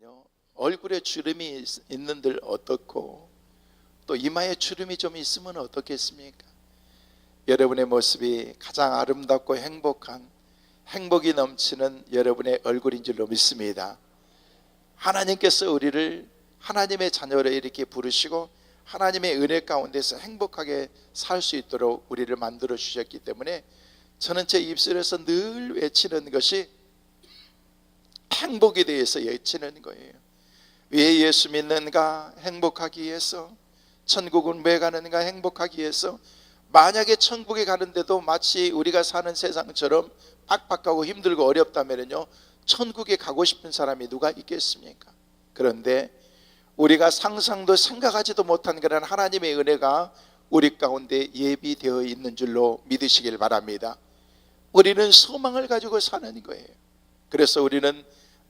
보면요, 얼굴에 주름이 있는들 어떻고 또 이마에 주름이 좀 있으면 어떻겠습니까? 여러분의 모습이 가장 아름답고 행복한, 행복이 넘치는 여러분의 얼굴인 줄로 믿습니다. 하나님께서 우리를 하나님의 자녀로 이렇게 부르시고 하나님의 은혜 가운데서 행복하게 살 수 있도록 우리를 만들어 주셨기 때문에 저는 제 입술에서 늘 외치는 것이 행복에 대해서 외치는 거예요. 왜 예수 믿는가? 행복하기 위해서. 천국은 왜 가는가? 행복하기 위해서. 만약에 천국에 가는데도 마치 우리가 사는 세상처럼 빡빡하고 힘들고 어렵다면요, 천국에 가고 싶은 사람이 누가 있겠습니까? 그런데 우리가 상상도 생각하지도 못한 그런 하나님의 은혜가 우리 가운데 예비되어 있는 줄로 믿으시길 바랍니다. 우리는 소망을 가지고 사는 거예요. 그래서 우리는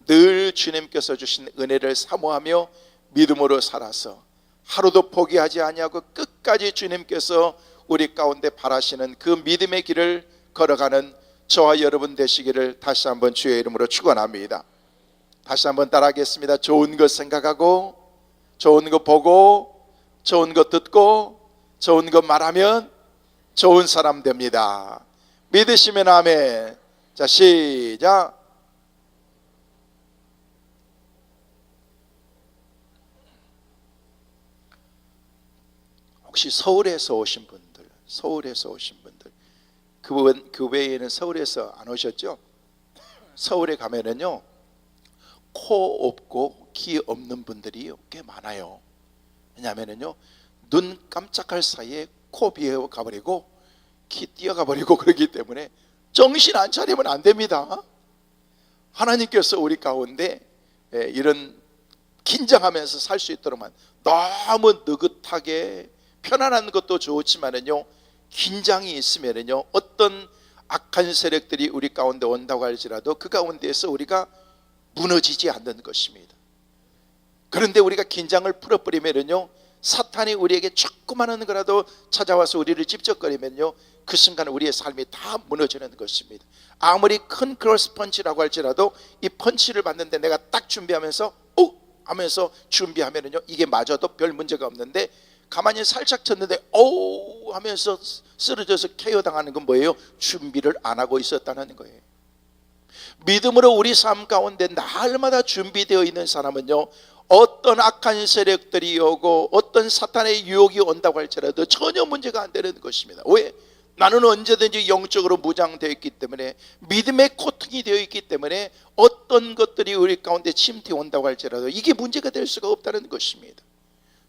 늘 주님께서 주신 은혜를 사모하며 믿음으로 살아서 하루도 포기하지 아니하고 끝까지 주님께서 우리 가운데 바라시는 그 믿음의 길을 걸어가는 저와 여러분 되시기를 다시 한번 주의 이름으로 축원합니다. 다시 한번 따라하겠습니다. 좋은 것 생각하고, 좋은 것 보고, 좋은 것 듣고, 좋은 것 말하면 좋은 사람 됩니다. 믿으시면 아멘. 자, 시작. 혹시 서울에서 오신 분들, 그 외에는 서울에서 안 오셨죠? 서울에 가면은요, 코 없고 귀 없는 분들이 꽤 많아요. 왜냐하면은요, 눈 깜짝할 사이에 코 비어 가버리고 귀 뛰어가 버리고 그러기 때문에 정신 안 차리면 안 됩니다. 하나님께서 우리 가운데 이런 긴장하면서 살 수 있도록만, 너무 느긋하게 편안한 것도 좋지만은요, 긴장이 있으면은요, 어떤 악한 세력들이 우리 가운데 온다고 할지라도 그 가운데에서 우리가 무너지지 않는 것입니다. 그런데 우리가 긴장을 풀어버리면은요, 사탄이 우리에게 조그마한 거라도 찾아와서 우리를 찝쩍거리면요, 그 순간 우리의 삶이 다 무너지는 것입니다. 아무리 큰 크로스 펀치라고 할지라도 이 펀치를 받는데 내가 딱 준비하면서 오! 하면서 준비하면은요, 이게 맞아도 별 문제가 없는데 가만히 살짝 쳤는데 오! 하면서 쓰러져서 KO 당하는 건 뭐예요? 준비를 안 하고 있었다는 거예요. 믿음으로 우리 삶 가운데 날마다 준비되어 있는 사람은요, 어떤 악한 세력들이 오고 어떤 사탄의 유혹이 온다고 할지라도 전혀 문제가 안 되는 것입니다. 왜? 나는 언제든지 영적으로 무장되어 있기 때문에, 믿음의 코팅이 되어 있기 때문에 어떤 것들이 우리 가운데 침투해 온다고 할지라도 이게 문제가 될 수가 없다는 것입니다.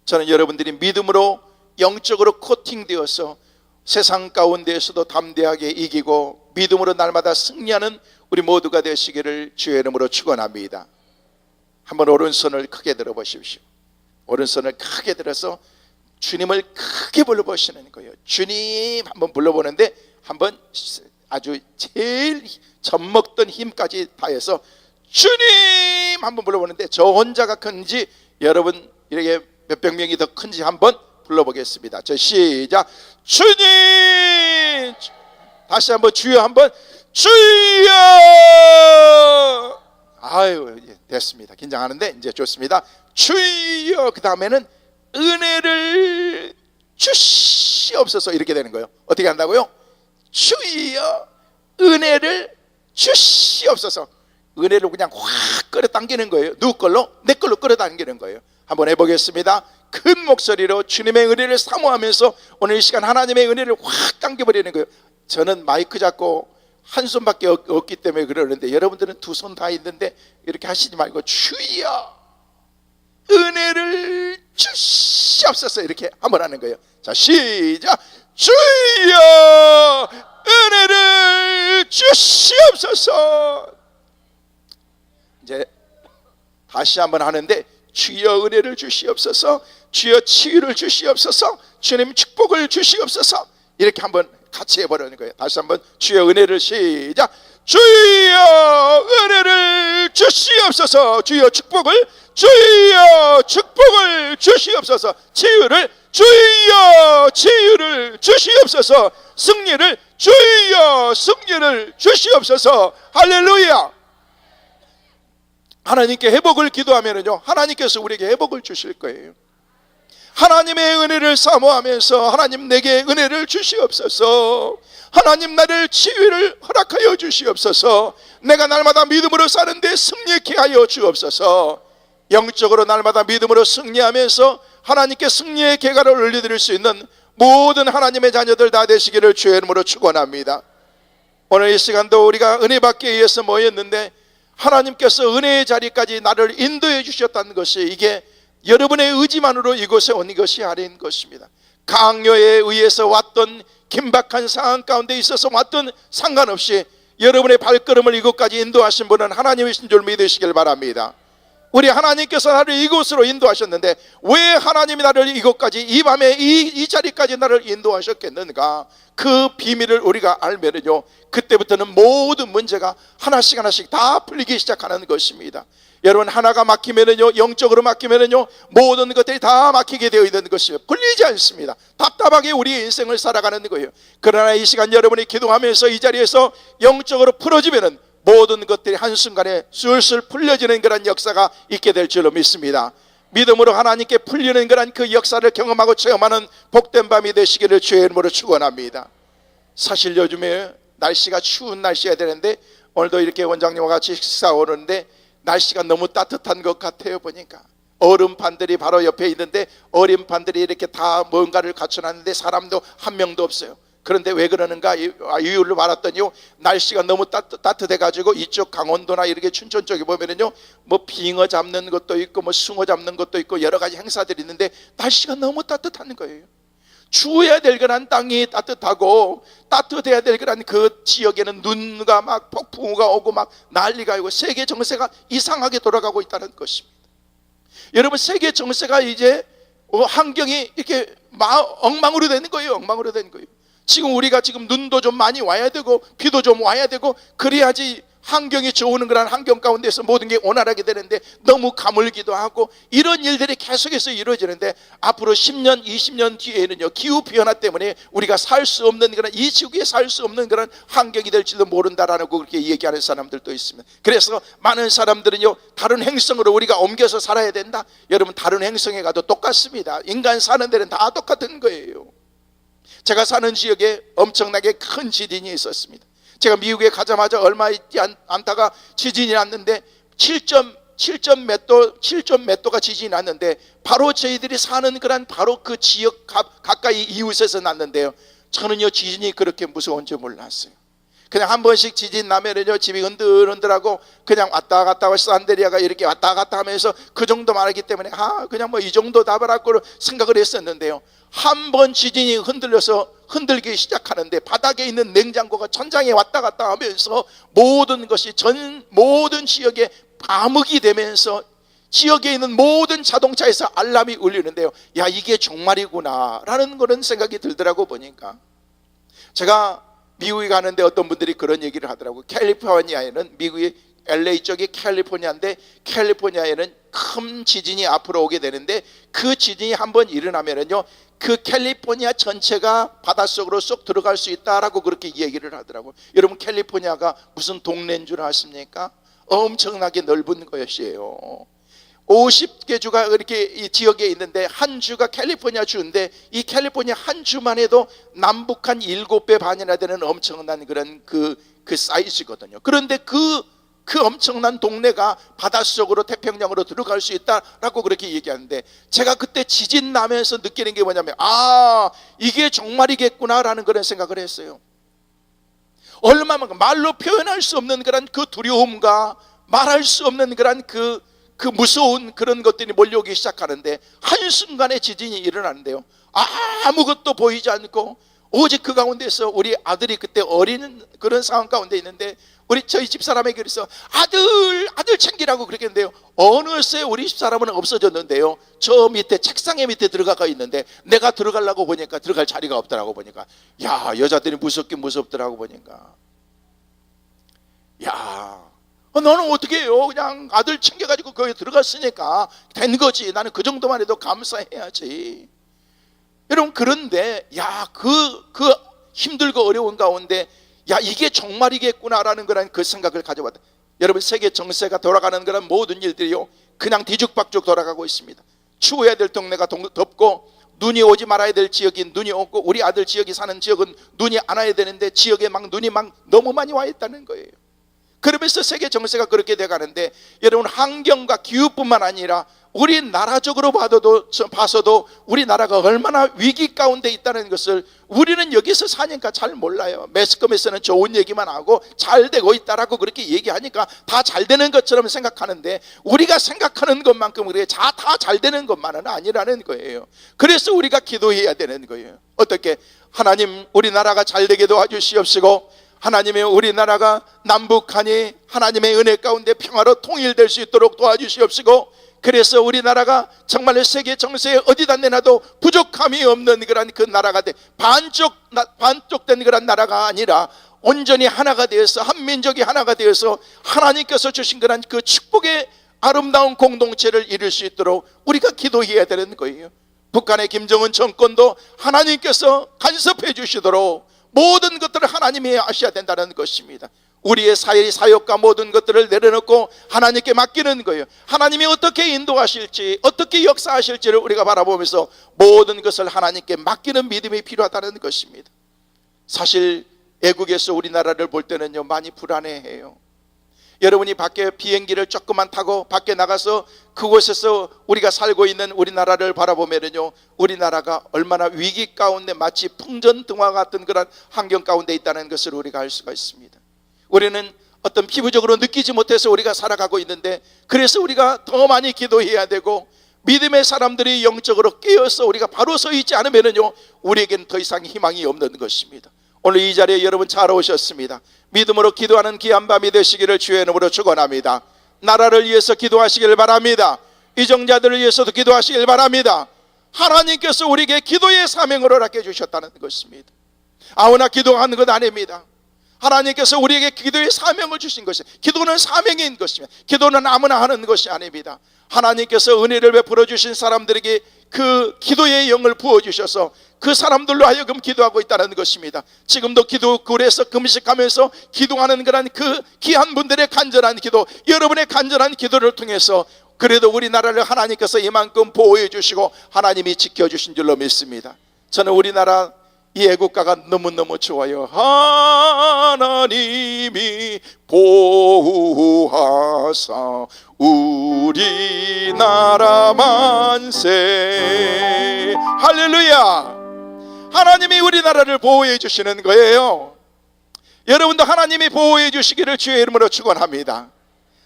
저는 여러분들이 믿음으로 영적으로 코팅되어서 세상 가운데에서도 담대하게 이기고 믿음으로 날마다 승리하는 우리 모두가 되시기를 주의 이름으로 축원합니다. 한번 오른손을 크게 들어보십시오. 오른손을 크게 들어서 주님을 크게 불러보시는 거예요. 주님 한번 불러보는데, 한번 아주 제일 젖먹던 힘까지 다해서 주님 한번 불러보는데, 저 혼자가 큰지 여러분 이렇게 몇백 명이 더 큰지 한번 불러보겠습니다. 저 시작. 주님. 다시 한번 주여, 한번 주여. 아유, 됐습니다. 긴장하는데 이제 좋습니다. 주여. 그 다음에는 은혜를 주시옵소서, 이렇게 되는 거예요. 어떻게 한다고요? 주여, 은혜를 주시옵소서. 은혜를 그냥 확 끌어당기는 거예요. 누구 걸로? 내 걸로 끌어당기는 거예요. 한번 해보겠습니다. 큰 목소리로 주님의 은혜를 사모하면서 오늘 이 시간 하나님의 은혜를 확 당겨버리는 거예요. 저는 마이크 잡고 한 손밖에 없기 때문에 그러는데, 여러분들은 두 손 다 있는데 이렇게 하시지 말고 주여 은혜를 주시옵소서, 이렇게 한번 하는 거예요. 자, 시작. 주여 은혜를 주시옵소서. 이제 다시 한번 하는데, 주여 은혜를 주시옵소서, 주여 치유를 주시옵소서, 주님 축복을 주시옵소서, 이렇게 한번 같이 해버리는 거예요. 다시 한번 주여 은혜를, 시작. 주여 은혜를 주시옵소서, 주여 축복을, 주여 축복을 주시옵소서, 치유를, 주여 치유를 주시옵소서, 승리를, 주여 승리를 주시옵소서. 할렐루야. 하나님께 회복을 기도하면요, 하나님께서 우리에게 회복을 주실 거예요. 하나님의 은혜를 사모하면서 하나님 내게 은혜를 주시옵소서, 하나님 나를 치유를 허락하여 주시옵소서, 내가 날마다 믿음으로 사는데 승리케 하여 주옵소서. 영적으로 날마다 믿음으로 승리하면서 하나님께 승리의 계가를 올려드릴 수 있는 모든 하나님의 자녀들 다 되시기를 주의 이름으로 축원합니다. 오늘 이 시간도 우리가 은혜 받기 위해서 모였는데 하나님께서 은혜의 자리까지 나를 인도해 주셨다는 것이, 이게 여러분의 의지만으로 이곳에 온 것이 아닌 것입니다. 강요에 의해서 왔던 긴박한 상황 가운데 있어서 왔던 상관없이 여러분의 발걸음을 이곳까지 인도하신 분은 하나님이신 줄 믿으시길 바랍니다. 우리 하나님께서 나를 이곳으로 인도하셨는데 왜 하나님이 나를 이곳까지, 이 밤에 이 자리까지 나를 인도하셨겠는가? 그 비밀을 우리가 알면요, 그때부터는 모든 문제가 하나씩 하나씩 다 풀리기 시작하는 것입니다. 여러분, 하나가 막히면은요, 영적으로 막히면은요, 모든 것들이 다 막히게 되어 있는 것이에요. 풀리지 않습니다. 답답하게 우리의 인생을 살아가는 거예요. 그러나 이 시간 여러분이 기도하면서 이 자리에서 영적으로 풀어지면은 모든 것들이 한순간에 술술 풀려지는 그런 역사가 있게 될 줄로 믿습니다. 믿음으로 하나님께 풀리는 그런 그 역사를 경험하고 체험하는 복된 밤이 되시기를 주의 이름으로 축원합니다. 사실 요즘에 날씨가 추운 날씨야 되는데 오늘도 이렇게 원장님과 같이 식사 오는데 날씨가 너무 따뜻한 것 같아요. 보니까 얼음판들이 바로 옆에 있는데 얼음판들이 이렇게 다 뭔가를 갖춰놨는데 사람도 한 명도 없어요. 그런데 왜 그러는가 이유를 말했더니 날씨가 너무 따뜻해 가지고 이쪽 강원도나 이렇게 춘천 쪽에 보면은요, 뭐 빙어 잡는 것도 있고 뭐 숭어 잡는 것도 있고 여러 가지 행사들이 있는데 날씨가 너무 따뜻한 거예요. 추워야 될 그런 땅이 따뜻하고 따뜻해야 될 그런 그 지역에는 눈과 막 폭풍우가 오고 막 난리가 있고 세계 정세가 이상하게 돌아가고 있다는 것입니다. 여러분, 세계 정세가 이제 환경이 이렇게 엉망으로 되는 거예요. 엉망으로 되는 거예요. 지금 우리가 지금 눈도 좀 많이 와야 되고 비도 좀 와야 되고 그래야지 환경이 좋은 그런 환경 가운데서 모든 게 원활하게 되는데 너무 가물기도 하고 이런 일들이 계속해서 이루어지는데 앞으로 10년 20년 뒤에는요, 기후변화 때문에 우리가 살 수 없는 그런, 이 지구에 살 수 없는 그런 환경이 될지도 모른다라는 거 그렇게 얘기하는 사람들도 있습니다. 그래서 많은 사람들은요, 다른 행성으로 우리가 옮겨서 살아야 된다. 여러분, 다른 행성에 가도 똑같습니다. 인간 사는 데는 다 똑같은 거예요. 제가 사는 지역에 엄청나게 큰 지진이 있었습니다. 제가 미국에 가자마자 얼마 있지 않다가 지진이 났는데 7점 몇 도가 지진이 났는데 바로 저희들이 사는 그런 바로 그 지역 가까이 이웃에서 났는데요, 저는요 지진이 그렇게 무서운 줄 몰랐어요. 그냥 한 번씩 지진 나면은요 집이 흔들흔들하고 그냥 왔다 갔다 하고 산데리아가 이렇게 왔다 갔다 하면서 그 정도만 하기 때문에 그냥 뭐 이 정도 답을하고 생각을 했었는데요, 한 번 지진이 흔들기 시작하는데 바닥에 있는 냉장고가 천장에 왔다 갔다 하면서 모든 것이 모든 지역에 암흑이 되면서 지역에 있는 모든 자동차에서 알람이 울리는데요, 야 이게 정말이구나 라는 그런 생각이 들더라고. 보니까 제가 미국에 가는데 어떤 분들이 그런 얘기를 하더라고요. 캘리포니아에는, 미국의 LA 쪽이 캘리포니아인데 캘리포니아에는 큰 지진이 앞으로 오게 되는데 그 지진이 한번 일어나면은요, 그 캘리포니아 전체가 바닷속으로 쏙 들어갈 수 있다라고 그렇게 얘기를 하더라고요. 여러분, 캘리포니아가 무슨 동네인 줄 아십니까? 엄청나게 넓은 것이에요. 50개 주가 이렇게 이 지역에 있는데 한 주가 캘리포니아 주인데 이 캘리포니아 한 주만 해도 남북 한 7배 반이나 되는 엄청난 그런 그 사이즈거든요. 그런데 그 엄청난 동네가 바닷속으로 태평양으로 들어갈 수 있다라고 그렇게 얘기하는데, 제가 그때 지진 나면서 느끼는 게 뭐냐면 이게 정말이겠구나라는 그런 생각을 했어요. 얼마만큼 말로 표현할 수 없는 그런 그 두려움과 말할 수 없는 그런 그 무서운 그런 것들이 몰려오기 시작하는데 한순간에 지진이 일어나는데요, 아무것도 보이지 않고 오직 그 가운데서 우리 아들이 그때 어린 그런 상황 가운데 있는데 저희 집사람에게 그래서 아들 챙기라고 그렇게 했는데요, 어느새 우리 집사람은 없어졌는데요, 저 밑에 책상에 밑에 들어가 있는데 내가 들어가려고 보니까 들어갈 자리가 없더라고. 보니까 여자들이 무섭긴 무섭더라고. 보니까 너는 어떻게 해요? 그냥 아들 챙겨가지고 거기 들어갔으니까 된 거지. 나는 그 정도만 해도 감사해야지. 여러분, 그런데 그 힘들고 어려운 가운데 이게 정말이겠구나라는 그런 그 생각을 가져봤다. 여러분, 세계 정세가 돌아가는 그런 모든 일들이요 그냥 뒤죽박죽 돌아가고 있습니다. 추워야 될 동네가 덥고, 눈이 오지 말아야 될 지역이 눈이 오고, 우리 아들 지역이 사는 지역은 눈이 안 와야 되는데 지역에 막 눈이 막 너무 많이 와 있다는 거예요. 그러면서 세계 정세가 그렇게 돼가는데, 여러분, 환경과 기후뿐만 아니라 우리나라적으로 봐서도 우리나라가 얼마나 위기 가운데 있다는 것을 우리는 여기서 사니까 잘 몰라요. 매스컴에서는 좋은 얘기만 하고 잘 되고 있다라고 그렇게 얘기하니까 다 잘 되는 것처럼 생각하는데, 우리가 생각하는 것만큼 그게 다 잘 되는 것만은 아니라는 거예요. 그래서 우리가 기도해야 되는 거예요. 어떻게? 하나님, 우리나라가 잘 되게 도와주시옵시고, 하나님의 우리나라가 남북한이 하나님의 은혜 가운데 평화로 통일될 수 있도록 도와주시옵시고, 그래서 우리나라가 정말 세계 정세에 어디다 내놔도 부족함이 없는 그런 그 나라가 반쪽된 그런 나라가 아니라 온전히 하나가 되어서, 한민족이 하나가 되어서 하나님께서 주신 그런 그 축복의 아름다운 공동체를 이룰 수 있도록 우리가 기도해야 되는 거예요. 북한의 김정은 정권도 하나님께서 간섭해 주시도록 모든 것들을 하나님이 하셔야 된다는 것입니다. 우리의 사역과 모든 것들을 내려놓고 하나님께 맡기는 거예요. 하나님이 어떻게 인도하실지, 어떻게 역사하실지를 우리가 바라보면서 모든 것을 하나님께 맡기는 믿음이 필요하다는 것입니다. 사실 애국에서 우리나라를 볼 때는요 많이 불안해해요. 여러분이 밖에 비행기를 조금만 타고 밖에 나가서 그곳에서 우리가 살고 있는 우리나라를 바라보면요, 우리나라가 얼마나 위기 가운데 마치 풍전등화 같은 그런 환경 가운데 있다는 것을 우리가 알 수가 있습니다. 우리는 어떤 피부적으로 느끼지 못해서 우리가 살아가고 있는데, 그래서 우리가 더 많이 기도해야 되고, 믿음의 사람들이 영적으로 깨어서 우리가 바로 서 있지 않으면요 우리에게는 더 이상 희망이 없는 것입니다. 오늘 이 자리에 여러분 잘 오셨습니다. 믿음으로 기도하는 귀한 밤이 되시기를 주의 이름으로 축원합니다. 나라를 위해서 기도하시길 바랍니다. 이정자들을 위해서도 기도하시길 바랍니다. 하나님께서 우리에게 기도의 사명을 허락해 주셨다는 것입니다. 아무나 기도하는 것 아닙니다. 하나님께서 우리에게 기도의 사명을 주신 것이, 기도는 사명인 것입니다. 기도는 아무나 하는 것이 아닙니다. 하나님께서 은혜를 베풀어 주신 사람들에게 그 기도의 영을 부어주셔서 그 사람들로 하여금 기도하고 있다는 것입니다. 지금도 기도굴에서 금식하면서 기도하는 그런 그 귀한 분들의 간절한 기도, 여러분의 간절한 기도를 통해서 그래도 우리나라를 하나님께서 이만큼 보호해 주시고 하나님이 지켜주신 줄로 믿습니다. 저는 우리나라 이 애국가가 너무너무 좋아요. 하나님이 보호하사 우리나라 만세. 할렐루야. 하나님이 우리나라를 보호해 주시는 거예요. 여러분도 하나님이 보호해 주시기를 주의 이름으로 축원합니다.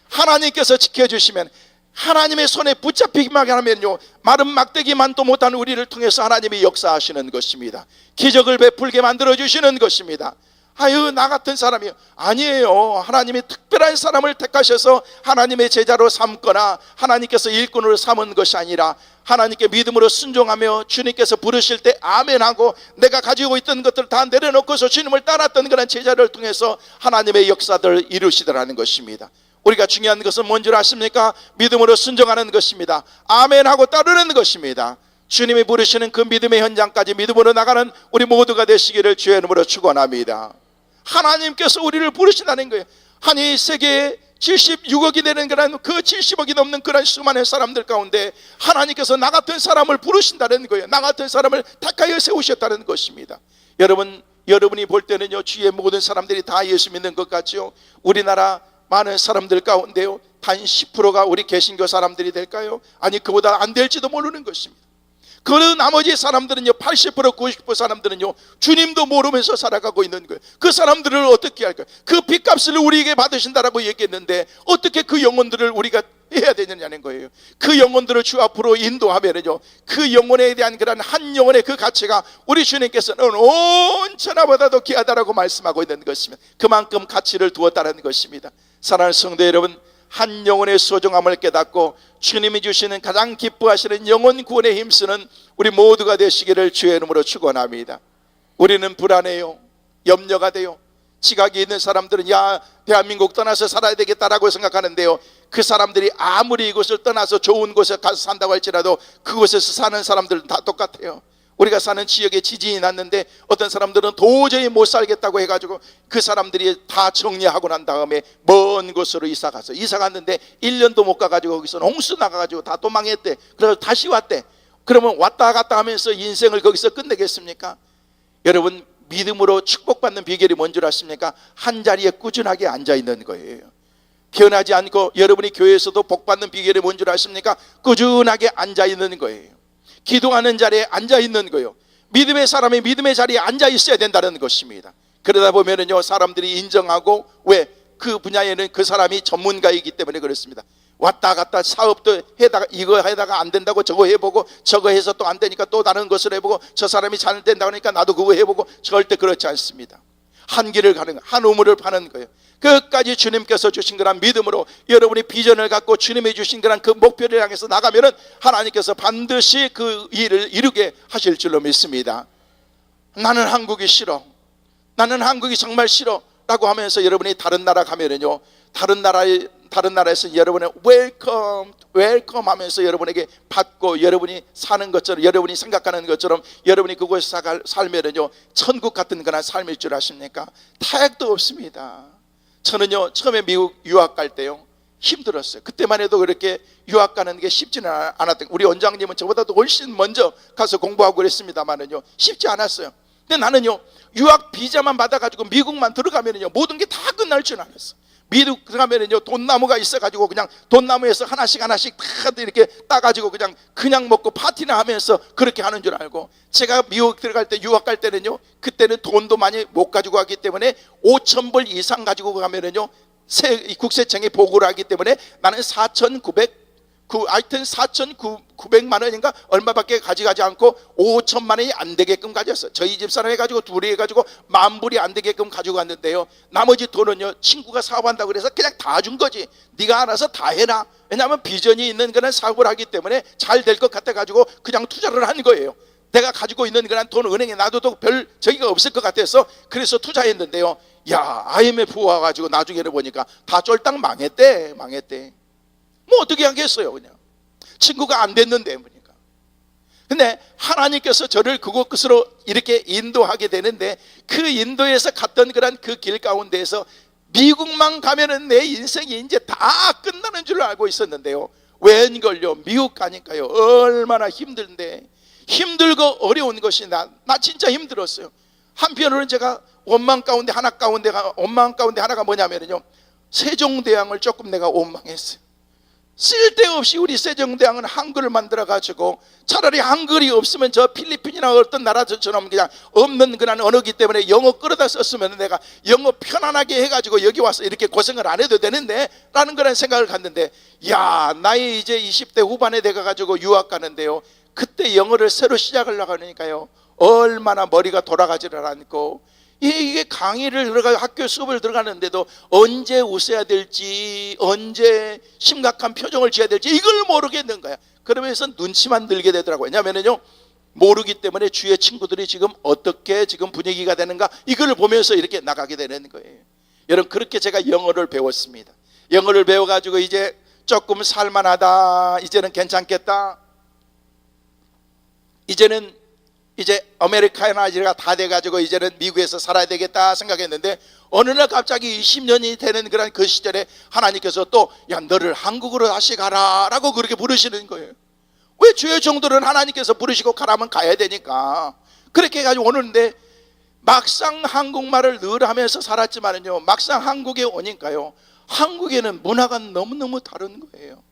하나님께서 지켜주시면, 하나님의 손에 붙잡히기만 하면요 마른 막대기만도 못한 우리를 통해서 하나님이 역사하시는 것입니다. 기적을 베풀게 만들어 주시는 것입니다. 아유, 나 같은 사람이요? 아니에요. 하나님이 특별한 사람을 택하셔서 하나님의 제자로 삼거나 하나님께서 일꾼으로 삼은 것이 아니라, 하나님께 믿음으로 순종하며 주님께서 부르실 때 아멘하고 내가 가지고 있던 것들을 다 내려놓고서 주님을 따랐던 그런 제자를 통해서 하나님의 역사들을 이루시더라는 것입니다. 우리가 중요한 것은 뭔지 아십니까? 믿음으로 순종하는 것입니다. 아멘하고 따르는 것입니다. 주님이 부르시는 그 믿음의 현장까지 믿음으로 나가는 우리 모두가 되시기를 주의 이름으로 축원합니다. 하나님께서 우리를 부르신다는 거예요. 아니, 세계에 76억이 되는 그런, 그 70억이 넘는 그런 수많은 사람들 가운데 하나님께서 나 같은 사람을 부르신다는 거예요. 나 같은 사람을 택하여 세우셨다는 것입니다. 여러분이 볼 때는요 주위의 모든 사람들이 다 예수 믿는 것 같죠? 우리나라 많은 사람들 가운데요 단 10%가 우리 개신교 사람들이 될까요? 아니, 그보다 안 될지도 모르는 것입니다. 그 나머지 사람들은요 80% 90% 사람들은요 주님도 모르면서 살아가고 있는 거예요. 그 사람들을 어떻게 할까요? 그 빚값을 우리에게 받으신다라고 얘기했는데 어떻게 그 영혼들을 우리가 해야 되느냐는 거예요. 그 영혼들을 주 앞으로 인도하면은요 그 영혼에 대한 그런 한 영혼의 그 가치가 우리 주님께서는 온 천하보다도 귀하다라고 말씀하고 있는 것입니다. 그만큼 가치를 두었다는 것입니다. 사랑하는 성도 여러분, 한 영혼의 소중함을 깨닫고 주님이 주시는 가장 기뻐하시는 영혼 구원에 힘쓰는 우리 모두가 되시기를 주의 이름으로 축원합니다. 우리는 불안해요. 염려가 돼요. 지각이 있는 사람들은 야, 대한민국 떠나서 살아야 되겠다라고 생각하는데요, 그 사람들이 아무리 이곳을 떠나서 좋은 곳에 가서 산다고 할지라도 그곳에서 사는 사람들은 다 똑같아요. 우리가 사는 지역에 지진이 났는데 어떤 사람들은 도저히 못 살겠다고 해가지고 그 사람들이 다 정리하고 난 다음에 먼 곳으로 이사 갔는데 1년도 못 가가지고 거기서 홍수 나가가지고 다 도망했대. 그래서 다시 왔대. 그러면 왔다 갔다 하면서 인생을 거기서 끝내겠습니까? 여러분, 믿음으로 축복받는 비결이 뭔 줄 아십니까? 한 자리에 꾸준하게 앉아 있는 거예요. 변하지 않고. 여러분이 교회에서도 복받는 비결이 뭔 줄 아십니까? 꾸준하게 앉아 있는 거예요. 기도하는 자리에 앉아 있는 거예요. 믿음의 사람이 믿음의 자리에 앉아 있어야 된다는 것입니다. 그러다 보면은요, 사람들이 인정하고, 왜? 그 분야에는 그 사람이 전문가이기 때문에 그렇습니다. 왔다 갔다 사업도 해다가 이거 해다가 안 된다고 저거 해보고, 저거 해서 또 안 되니까 또 다른 것을 해보고, 저 사람이 잘 된다고 하니까 나도 그거 해보고. 절대 그렇지 않습니다. 한 길을 가는 거예요. 한 우물을 파는 거예요. 끝까지 주님께서 주신 그런 믿음으로 여러분이 비전을 갖고 주님이 주신 그런 그 목표를 향해서 나가면은 하나님께서 반드시 그 일을 이루게 하실 줄로 믿습니다. 나는 한국이 싫어, 나는 한국이 정말 싫어 라고 하면서 여러분이 다른 나라 가면은요, 다른 나라에서 여러분의 웰컴 하면서 여러분에게 받고, 여러분이 사는 것처럼, 여러분이 생각하는 것처럼 여러분이 그곳에 살면은요, 천국 같은 그런 삶일 줄 아십니까? 타액도 없습니다. 저는요, 처음에 미국 유학 갈 때요, 힘들었어요. 그때만 해도 그렇게 유학 가는 게 쉽지는 않았던, 우리 원장님은 저보다도 훨씬 먼저 가서 공부하고 그랬습니다만은요, 쉽지 않았어요. 근데 나는요, 유학 비자만 받아가지고 미국만 들어가면은요, 모든 게 다 끝날 줄 알았어. 미국 들어가면은요, 돈나무가 있어가지고 그냥 돈나무에서 하나씩 다 이렇게 따가지고 그냥 먹고 파티나 하면서 그렇게 하는 줄 알고, 제가 미국 들어갈 때, 유학 갈 때는요, 그때는 돈도 많이 못 가지고 가기 때문에 5,000불 이상 가지고 가면은요, 국세청에 보고를 하기 때문에 나는 4,900만 원인가 얼마밖에 가져가지 않고 5천만 원이 안 되게끔 가졌어요. 저희 집사람 해가지고 둘이 해가지고 10,000불이 안 되게끔 가지고 갔는데요, 나머지 돈은요, 친구가 사업한다고 그래서 그냥 다 준 거지. 네가 알아서 다 해라. 왜냐하면 비전이 있는 그런 사업을 하기 때문에 잘 될 것 같아가지고 그냥 투자를 한 거예요. 내가 가지고 있는 그런 돈 은행에 놔둬도 별 저기가 없을 것 같아서 그래서 투자했는데요, 야, IMF 와가지고 나중에는 보니까 다 쫄딱 망했대. 뭐 어떻게 하겠어요. 그냥 친구가 안 됐는데 보니까. 근데 하나님께서 저를 그곳으로 이렇게 인도하게 되는데, 그 인도에서 갔던 그런 그 길 가운데에서 미국만 가면은 내 인생이 이제 다 끝나는 줄 알고 있었는데요, 웬걸요, 미국 가니까요, 얼마나 힘든데, 힘들고 어려운 것이 나 진짜 힘들었어요. 한편으로는 제가 원망 가운데 하나가 뭐냐면요, 세종대왕을 조금 내가 원망했어요. 쓸데없이 우리 세종대왕은 한글을 만들어가지고, 차라리 한글이 없으면 저 필리핀이나 어떤 나라처럼 그냥 없는 그런 언어기 때문에 영어 끌어다 썼으면 내가 영어 편안하게 해가지고 여기 와서 이렇게 고생을 안 해도 되는데 라는 그런 생각을 갖는데, 야, 나이 이제 20대 후반에 돼가지고 유학 가는데요, 그때 영어를 새로 시작하려고 하니까요, 얼마나 머리가 돌아가지를 않고, 이게 강의를 들어가 학교 수업을 들어가는데도 언제 웃어야 될지, 언제 심각한 표정을 지어야 될지 이걸 모르겠는 거야. 그러면서 눈치만 들게 되더라고요. 왜냐하면요, 모르기 때문에 주위의 친구들이 지금 어떻게 지금 분위기가 되는가 이걸 보면서 이렇게 나가게 되는 거예요. 여러분, 그렇게 제가 영어를 배웠습니다. 영어를 배워가지고 이제 조금 살만하다, 이제는 괜찮겠다, 이제는 이제 아메리카나이즈가 다 돼가지고 이제는 미국에서 살아야 되겠다 생각했는데, 어느 날 갑자기 20년이 되는 그런 그 시절에 하나님께서 또, 야, 너를 한국으로 다시 가라 라고 그렇게 부르시는 거예요. 왜 주의 종들은 하나님께서 부르시고 가라면 가야 되니까 그렇게 해가지고 오는데, 막상 한국말을 늘 하면서 살았지만은요, 막상 한국에 오니까요, 한국에는 문화가 너무너무 다른 거예요.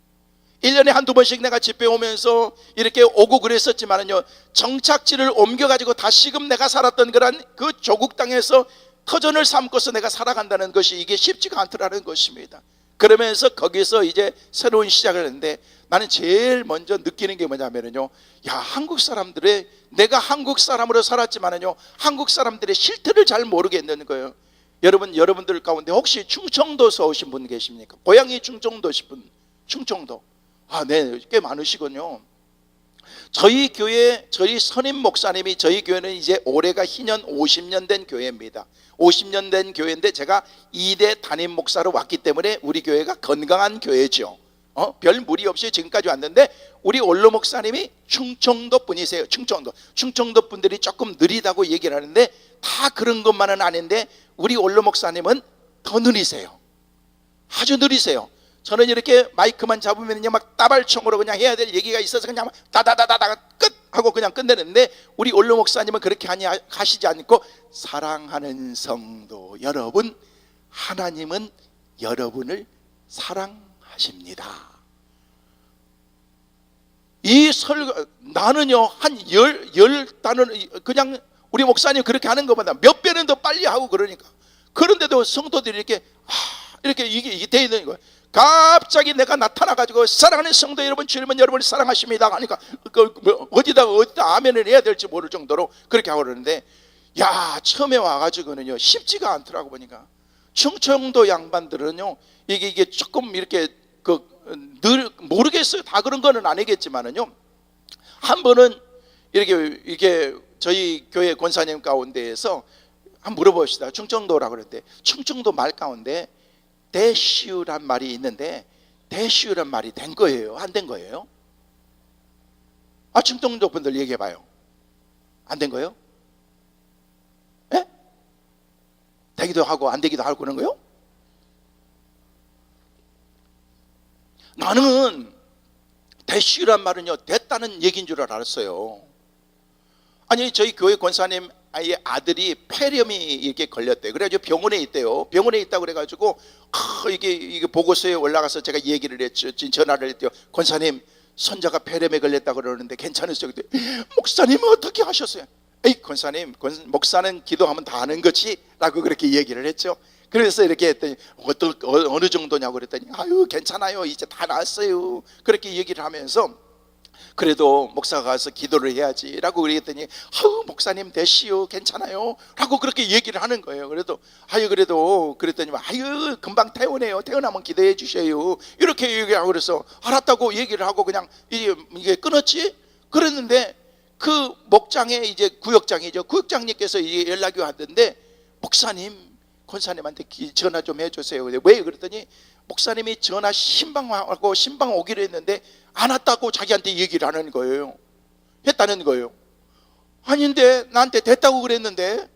1년에 한두 번씩 내가 집회 오면서 이렇게 오고 그랬었지만은요, 정착지를 옮겨가지고 다시금 내가 살았던 그런 그 조국 땅에서 터전을 삼고서 내가 살아간다는 것이 이게 쉽지가 않더라는 것입니다. 그러면서 거기서 이제 새로운 시작을 했는데, 나는 제일 먼저 느끼는 게 뭐냐면요, 야, 한국 사람들의, 내가 한국 사람으로 살았지만은요, 한국 사람들의 실태를 잘 모르겠는 거예요. 여러분들 가운데 혹시 충청도에서 오신 분 계십니까? 고향이 충청도신 분, 충청도. 아, 네, 꽤 많으시군요. 저희 교회, 저희 선임 목사님이, 저희 교회는 이제 올해가 희년 50년 된 교회입니다. 50년 된 교회인데 제가 2대 담임 목사로 왔기 때문에 우리 교회가 건강한 교회죠. 별 무리 없이 지금까지 왔는데 우리 원로 목사님이 충청도 분이세요. 충청도 분들이 조금 느리다고 얘기를 하는데 다 그런 것만은 아닌데 우리 원로 목사님은 더 느리세요. 아주 느리세요. 저는 이렇게 마이크만 잡으면요 막 따발총으로 그냥 해야 될 얘기가 있어서 그냥 다다다다다 끝 하고 그냥 끝내는데 우리 원로 목사님은 그렇게 하시지 않고 사랑하는 성도 여러분, 하나님은 여러분을 사랑하십니다. 이 나는요 한 열 단원 그냥 우리 목사님 그렇게 하는 것보다 몇 배는 더 빨리 하고 그러니까 그런데도 성도들이 이렇게 이게 돼 있는 거예요. 갑자기 내가 나타나가지고 사랑하는 성도 여러분, 주님은 여러분을 사랑하십니다 하니까 어디다 아멘을 해야 될지 모를 정도로 그렇게 하고 그러는데 야 처음에 와가지고는요 쉽지가 않더라고 보니까 충청도 양반들은요 이게 조금 이렇게 늘 모르겠어요. 다 그런 거는 아니겠지만은요 한 번은 이게 저희 교회 권사님 가운데에서 한번 물어봅시다. 충청도라고 그랬는데 충청도 말 가운데 대시우란 말이 있는데 대시우란 말이 된 거예요? 안 된 거예요? 충청도 분들 얘기해봐요. 안 된 거예요? 예? 되기도 하고 안 되기도 하고 그런 거요? 나는 대시우란 말은요 됐다는 얘기인 줄 알았어요. 아니 저희 교회 권사님 아들이 폐렴이 이렇게 걸렸대요. 그래가지고 병원에 있대요. 병원에 있다고 그래가지고 이게 보고서에 올라가서 제가 얘기를 했죠. 전화를 했대요. 권사님 손자가 폐렴에 걸렸다고 그러는데 괜찮으세요? 목사님은 어떻게 하셨어요? 에이 권사님, 목사는 기도하면 다 하는 거지 라고 그렇게 얘기를 했죠. 그래서 이렇게 했더니 어느 정도냐고 그랬더니 아유 괜찮아요, 이제 다 나았어요 그렇게 얘기를 하면서 그래도 목사가 가서 기도를 해야지 라고 그랬더니 목사님 되시오 괜찮아요 라고 그렇게 얘기를 하는 거예요. 그래도 그랬더니 금방 퇴원해요. 퇴원하면 기도해 주셔요 이렇게 얘기하고 그래서 알았다고 얘기를 하고 그냥 이게 끊었지. 그랬는데 그 목장에 이제 구역장이죠. 구역장님께서 연락이 왔는데 목사님 권사님한테 전화 좀 해주세요. 왜? 그랬더니 목사님이 전화 신방하고 신방 오기로 했는데 안 왔다고 자기한테 얘기를 하는 거예요. 했다는 거예요. 아닌데 나한테 됐다고 그랬는데.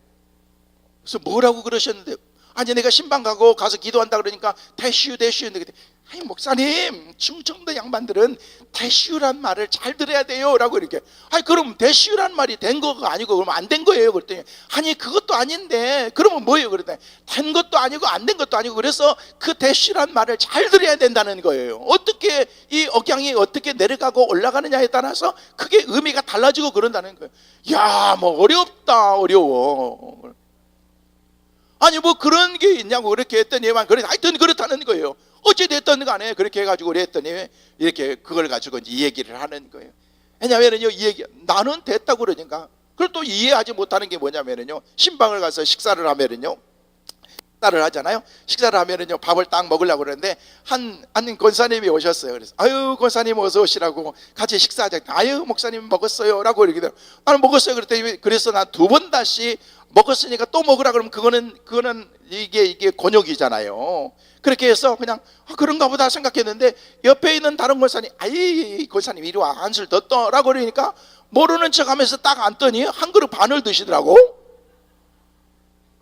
그래서 뭐라고 그러셨는데 아니 내가 신방 가서 기도한다 그러니까 대시우 했는데 아니 목사님 충청도 양반들은 대시우란 말을 잘 들어야 돼요 라고 이렇게 그럼 대시우란 말이 된 거가 아니고 그럼 안 된 거예요 그랬더니 아니 그것도 아닌데 그러면 뭐예요 그랬더니 된 것도 아니고 안 된 것도 아니고 그래서 그 대시우란 말을 잘 들어야 된다는 거예요. 어떻게 이 억양이 어떻게 내려가고 올라가느냐에 따라서 그게 의미가 달라지고 그런다는 거예요. 야 뭐 어렵다 어려워. 아니 뭐 그런 게 있냐고 그렇게 했더니만 그래 하여튼 그렇다는 거예요. 어찌 됐든 간에 그렇게 해가지고 그랬더니 이렇게 그걸 가지고 이제 얘기를 하는 거예요. 왜냐면은요 나는 됐다고 그러니까 그걸 또 이해하지 못하는 게 뭐냐면은요 신방을 가서 식사를 하면은요 식사를 하잖아요. 식사를 하면은요 밥을 딱 먹으려고 그러는데 한 권사님이 오셨어요. 그래서 아유 권사님 어서 오시라고 같이 식사하자. 아유 목사님 먹었어요라고 이렇게 돼요. 나는 먹었어요 그랬더니 그래서 난 두 번 다시 먹었으니까 또 먹으라 그러면 그거는 이게 곤욕이잖아요. 그렇게 해서 그냥 그런가 보다 생각했는데 옆에 있는 다른 권사님 권사님 이리 와 한술 더 떠라고 그러니까 모르는 척하면서 딱 앉더니 한 그릇 반을 드시더라고.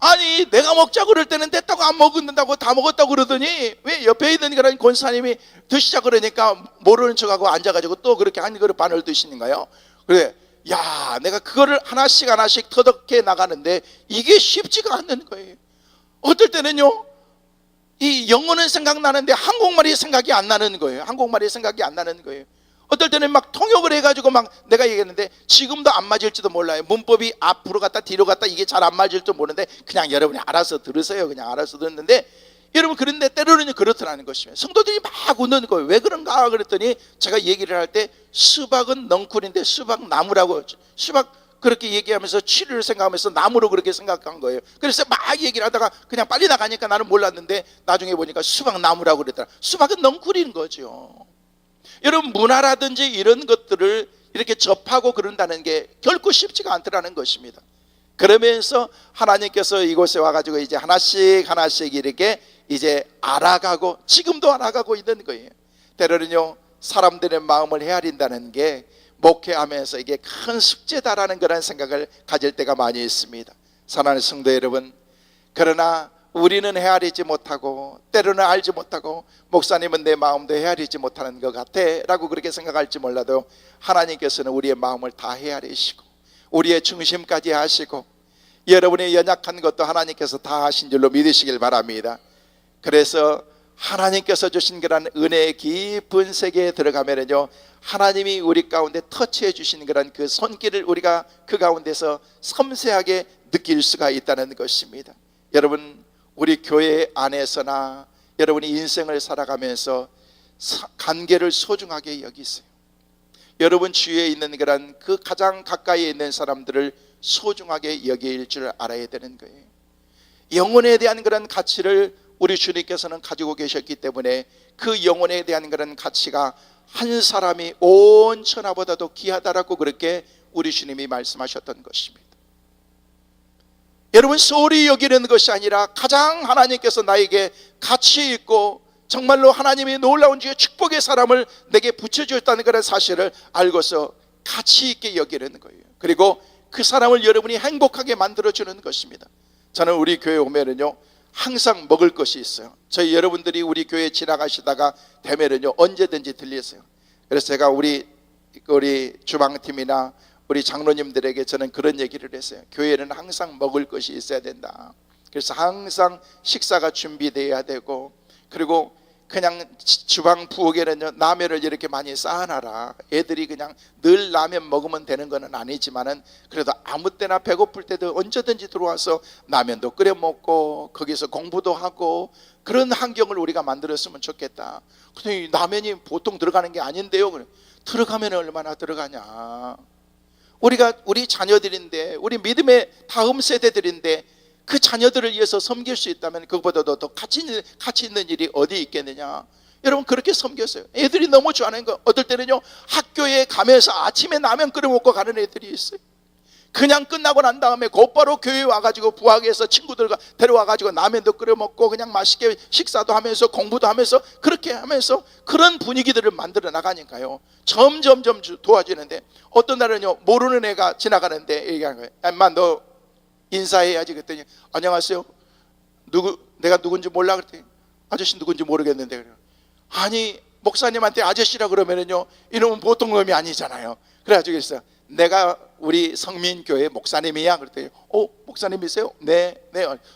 아니 내가 먹자고 그럴 때는 됐다고 안 먹는다고 다 먹었다고 그러더니 왜 옆에 있는 그런 권사님이 드시자 그러니까 모르는 척하고 앉아가지고 또 그렇게 한 그릇 반을 드시는가요? 그래 야 내가 그거를 하나씩 터득해 나가는데 이게 쉽지가 않는 거예요. 어떨 때는요 이 영어는 생각나는데 한국말이 생각이 안 나는 거예요. 한국말이 생각이 안 나는 거예요. 어떨 때는 막 통역을 해가지고 막 내가 얘기했는데 지금도 안 맞을지도 몰라요. 문법이 앞으로 갔다 뒤로 갔다 이게 잘 안 맞을지도 모르는데 그냥 여러분이 알아서 들으세요. 그냥 알아서 듣는데 여러분 그런데 때로는 그렇더라는 것이에요. 성도들이 막 웃는 거예요. 왜 그런가 그랬더니 제가 얘기를 할 때 수박은 넝쿨인데 수박 나무라고 수박 그렇게 얘기하면서 치료를 생각하면서 나무로 그렇게 생각한 거예요. 그래서 막 얘기를 하다가 그냥 빨리 나가니까 나는 몰랐는데 나중에 보니까 수박 나무라고 그랬더라. 수박은 넝쿨인 거죠. 여러분 문화라든지 이런 것들을 이렇게 접하고 그런다는 게 결코 쉽지가 않더라는 것입니다. 그러면서 하나님께서 이곳에 와가지고 이제 하나씩 이렇게 이제 알아가고 지금도 알아가고 있는 거예요. 때로는요 사람들의 마음을 헤아린다는 게 목회하면서 이게 큰 숙제다라는 그런 생각을 가질 때가 많이 있습니다. 사랑하는 성도 여러분, 그러나 우리는 헤아리지 못하고 때로는 알지 못하고 목사님은 내 마음도 헤아리지 못하는 것 같아 라고 그렇게 생각할지 몰라도 하나님께서는 우리의 마음을 다 헤아리시고 우리의 중심까지 하시고 여러분의 연약한 것도 하나님께서 다 하신 줄로 믿으시길 바랍니다. 그래서 하나님께서 주신 그런 은혜의 깊은 세계에 들어가면요 하나님이 우리 가운데 터치해 주신 그런 그 손길을 우리가 그 가운데서 섬세하게 느낄 수가 있다는 것입니다. 여러분, 우리 교회 안에서나 여러분이 인생을 살아가면서 관계를 소중하게 여기세요. 여러분 주위에 있는 그런 그 가장 가까이에 있는 사람들을 소중하게 여길 줄 알아야 되는 거예요. 영혼에 대한 그런 가치를 우리 주님께서는 가지고 계셨기 때문에 그 영혼에 대한 그런 가치가 한 사람이 온 천하보다도 귀하다라고 그렇게 우리 주님이 말씀하셨던 것입니다. 여러분, 소홀히 여기는 것이 아니라 가장 하나님께서 나에게 가치 있고 정말로 하나님이 놀라운 주의 축복의 사람을 내게 붙여주었다는 그런 사실을 알고서 가치 있게 여기는 거예요. 그리고 그 사람을 여러분이 행복하게 만들어주는 것입니다. 저는 우리 교회 오면은요 항상 먹을 것이 있어요. 저희 여러분들이 우리 교회 지나가시다가 되면은요 언제든지 들리세요. 그래서 제가 우리 주방팀이나 우리 장로님들에게 저는 그런 얘기를 했어요. 교회는 항상 먹을 것이 있어야 된다. 그래서 항상 식사가 준비되어야 되고, 그리고 그냥 주방 부엌에는요 라면을 이렇게 많이 쌓아놔라. 애들이 그냥 늘 라면 먹으면 되는 건 아니지만은 그래도 아무 때나 배고플 때도 언제든지 들어와서 라면도 끓여 먹고 거기서 공부도 하고 그런 환경을 우리가 만들었으면 좋겠다. 근데 라면이 보통 들어가는 게 아닌데요. 들어가면 얼마나 들어가냐. 우리 자녀들인데, 우리 믿음의 다음 세대들인데 그 자녀들을 위해서 섬길 수 있다면 그것보다도 더 가치 있는 일이 어디 있겠느냐. 여러분, 그렇게 섬겼어요. 애들이 너무 좋아하는 거. 어떨 때는요 학교에 가면서 아침에 라면 끓여 먹고 가는 애들이 있어요. 그냥 끝나고 난 다음에 곧바로 교회에 와가지고 부학에서 친구들과 데려와가지고 라면도 끓여 먹고 그냥 맛있게 식사도 하면서 공부도 하면서 그렇게 하면서 그런 분위기들을 만들어 나가니까요 점점 도와지는데, 어떤 날은요 모르는 애가 지나가는데 얘기하는 거예요. 엄마 너 인사해야지. 그랬더니 안녕하세요. 내가 누군지 몰라. 그랬더니 아저씨 누군지 모르겠는데. 그래요. 아니 목사님한테 아저씨라 그러면은요 이놈은 보통 놈이 아니잖아요. 그래가지고 있어요. 내가 우리 성민교회 목사님이야. 그랬더니 목사님이세요? 네.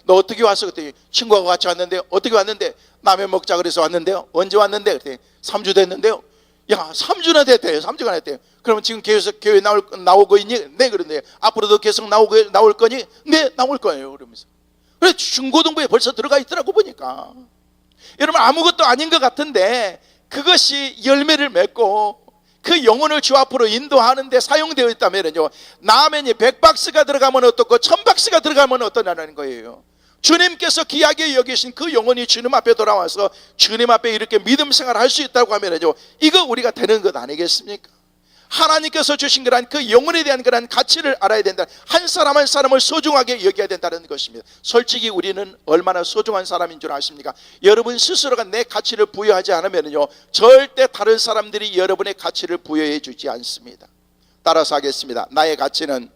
너 어떻게 왔어? 그랬더니 친구하고 같이 왔는데요. 어떻게 왔는데? 라면 먹자 그래서 왔는데요. 언제 왔는데? 그랬더니 3주 됐는데요. 야 3주나 됐대요. 3주가 됐대요. 그러면 지금 계속 교회 나오고 있니? 네. 그런데 앞으로도 계속 나올 거니? 네, 나올 거예요. 그러면서. 그래서 중고등부에 벌써 들어가 있더라고 보니까. 여러분, 아무것도 아닌 것 같은데 그것이 열매를 맺고 그 영혼을 주 앞으로 인도하는 데 사용되어 있다면요 라면이 100박스가 들어가면 어떻고 1000박스가 들어가면 어떠냐는 거예요. 주님께서 귀하게 여기신 그 영혼이 주님 앞에 돌아와서 주님 앞에 이렇게 믿음 생활을 할 수 있다고 하면요 이거 우리가 되는 것 아니겠습니까? 하나님께서 주신 그런 그 영혼에 대한 그런 가치를 알아야 된다. 한 사람 한 사람을 소중하게 여겨야 된다는 것입니다. 솔직히 우리는 얼마나 소중한 사람인 줄 아십니까? 여러분 스스로가 내 가치를 부여하지 않으면요 절대 다른 사람들이 여러분의 가치를 부여해 주지 않습니다. 따라서 하겠습니다. 나의 가치는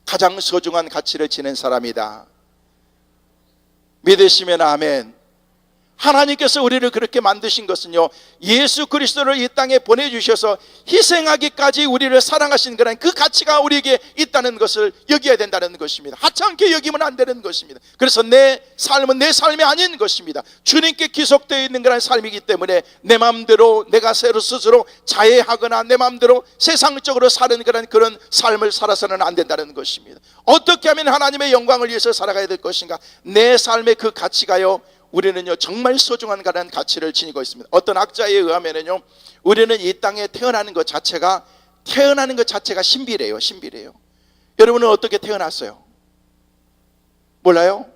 가장 소중한 가치를 지닌 사람이다. 믿으시면 아멘. 하나님께서 우리를 그렇게 만드신 것은요 예수 그리스도를 이 땅에 보내주셔서 희생하기까지 우리를 사랑하신 그런 그 가치가 우리에게 있다는 것을 여겨야 된다는 것입니다. 하찮게 여기면 안 되는 것입니다. 그래서 내 삶은 내 삶이 아닌 것입니다. 주님께 기속되어 있는 그런 삶이기 때문에 내 마음대로 내가 스스로 자해하거나 내 마음대로 세상적으로 사는 그런 삶을 살아서는 안 된다는 것입니다. 어떻게 하면 하나님의 영광을 위해서 살아가야 될 것인가? 내 삶의 그 가치가요 우리는요 정말 소중한 그런 가치를 지니고 있습니다. 어떤 학자에 의하면요 우리는 이 땅에 태어나는 것 자체가 신비래요. 여러분은 어떻게 태어났어요? 몰라요?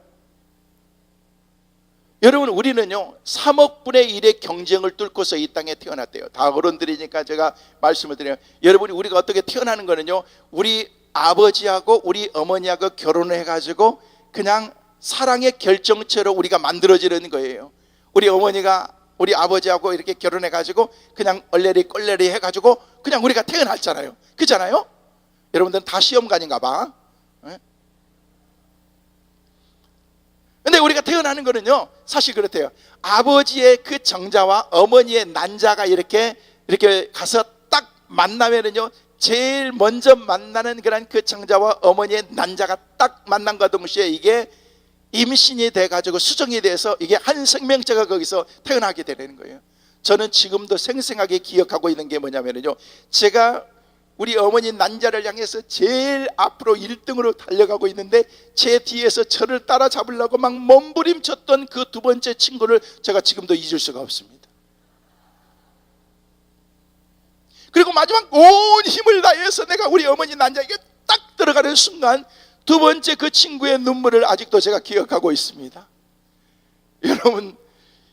여러분, 우리는요 3억 분의 1의 경쟁을 뚫고서 이 땅에 태어났대요. 다 어른들이니까 제가 말씀을 드려요. 여러분이 우리가 어떻게 태어나는 거는요 우리 아버지하고 우리 어머니하고 결혼을 해가지고 그냥 사랑의 결정체로 우리가 만들어지는 거예요. 우리 어머니가 우리 아버지하고 이렇게 결혼해가지고 그냥 얼레리 꼴레리 해가지고 그냥 우리가 태어났잖아요. 그잖아요? 여러분들은 다 시험관인가 봐. 근데 우리가 태어나는 거는요, 사실 그렇대요. 아버지의 그 정자와 어머니의 난자가 이렇게 가서 딱 만나면은요, 제일 먼저 만나는 그런 그 정자와 어머니의 난자가 딱 만난과 동시에 이게 임신이 돼가지고 수정이 돼서 이게 한 생명체가 거기서 태어나게 되는 거예요. 저는 지금도 생생하게 기억하고 있는 게 뭐냐면요, 제가 우리 어머니 난자를 향해서 제일 앞으로 1등으로 달려가고 있는데 제 뒤에서 저를 따라잡으려고 막 몸부림쳤던 그 두 번째 친구를 제가 지금도 잊을 수가 없습니다. 그리고 마지막 온 힘을 다해서 내가 우리 어머니 난자에 딱 들어가는 순간 두 번째 그 친구의 눈물을 아직도 제가 기억하고 있습니다.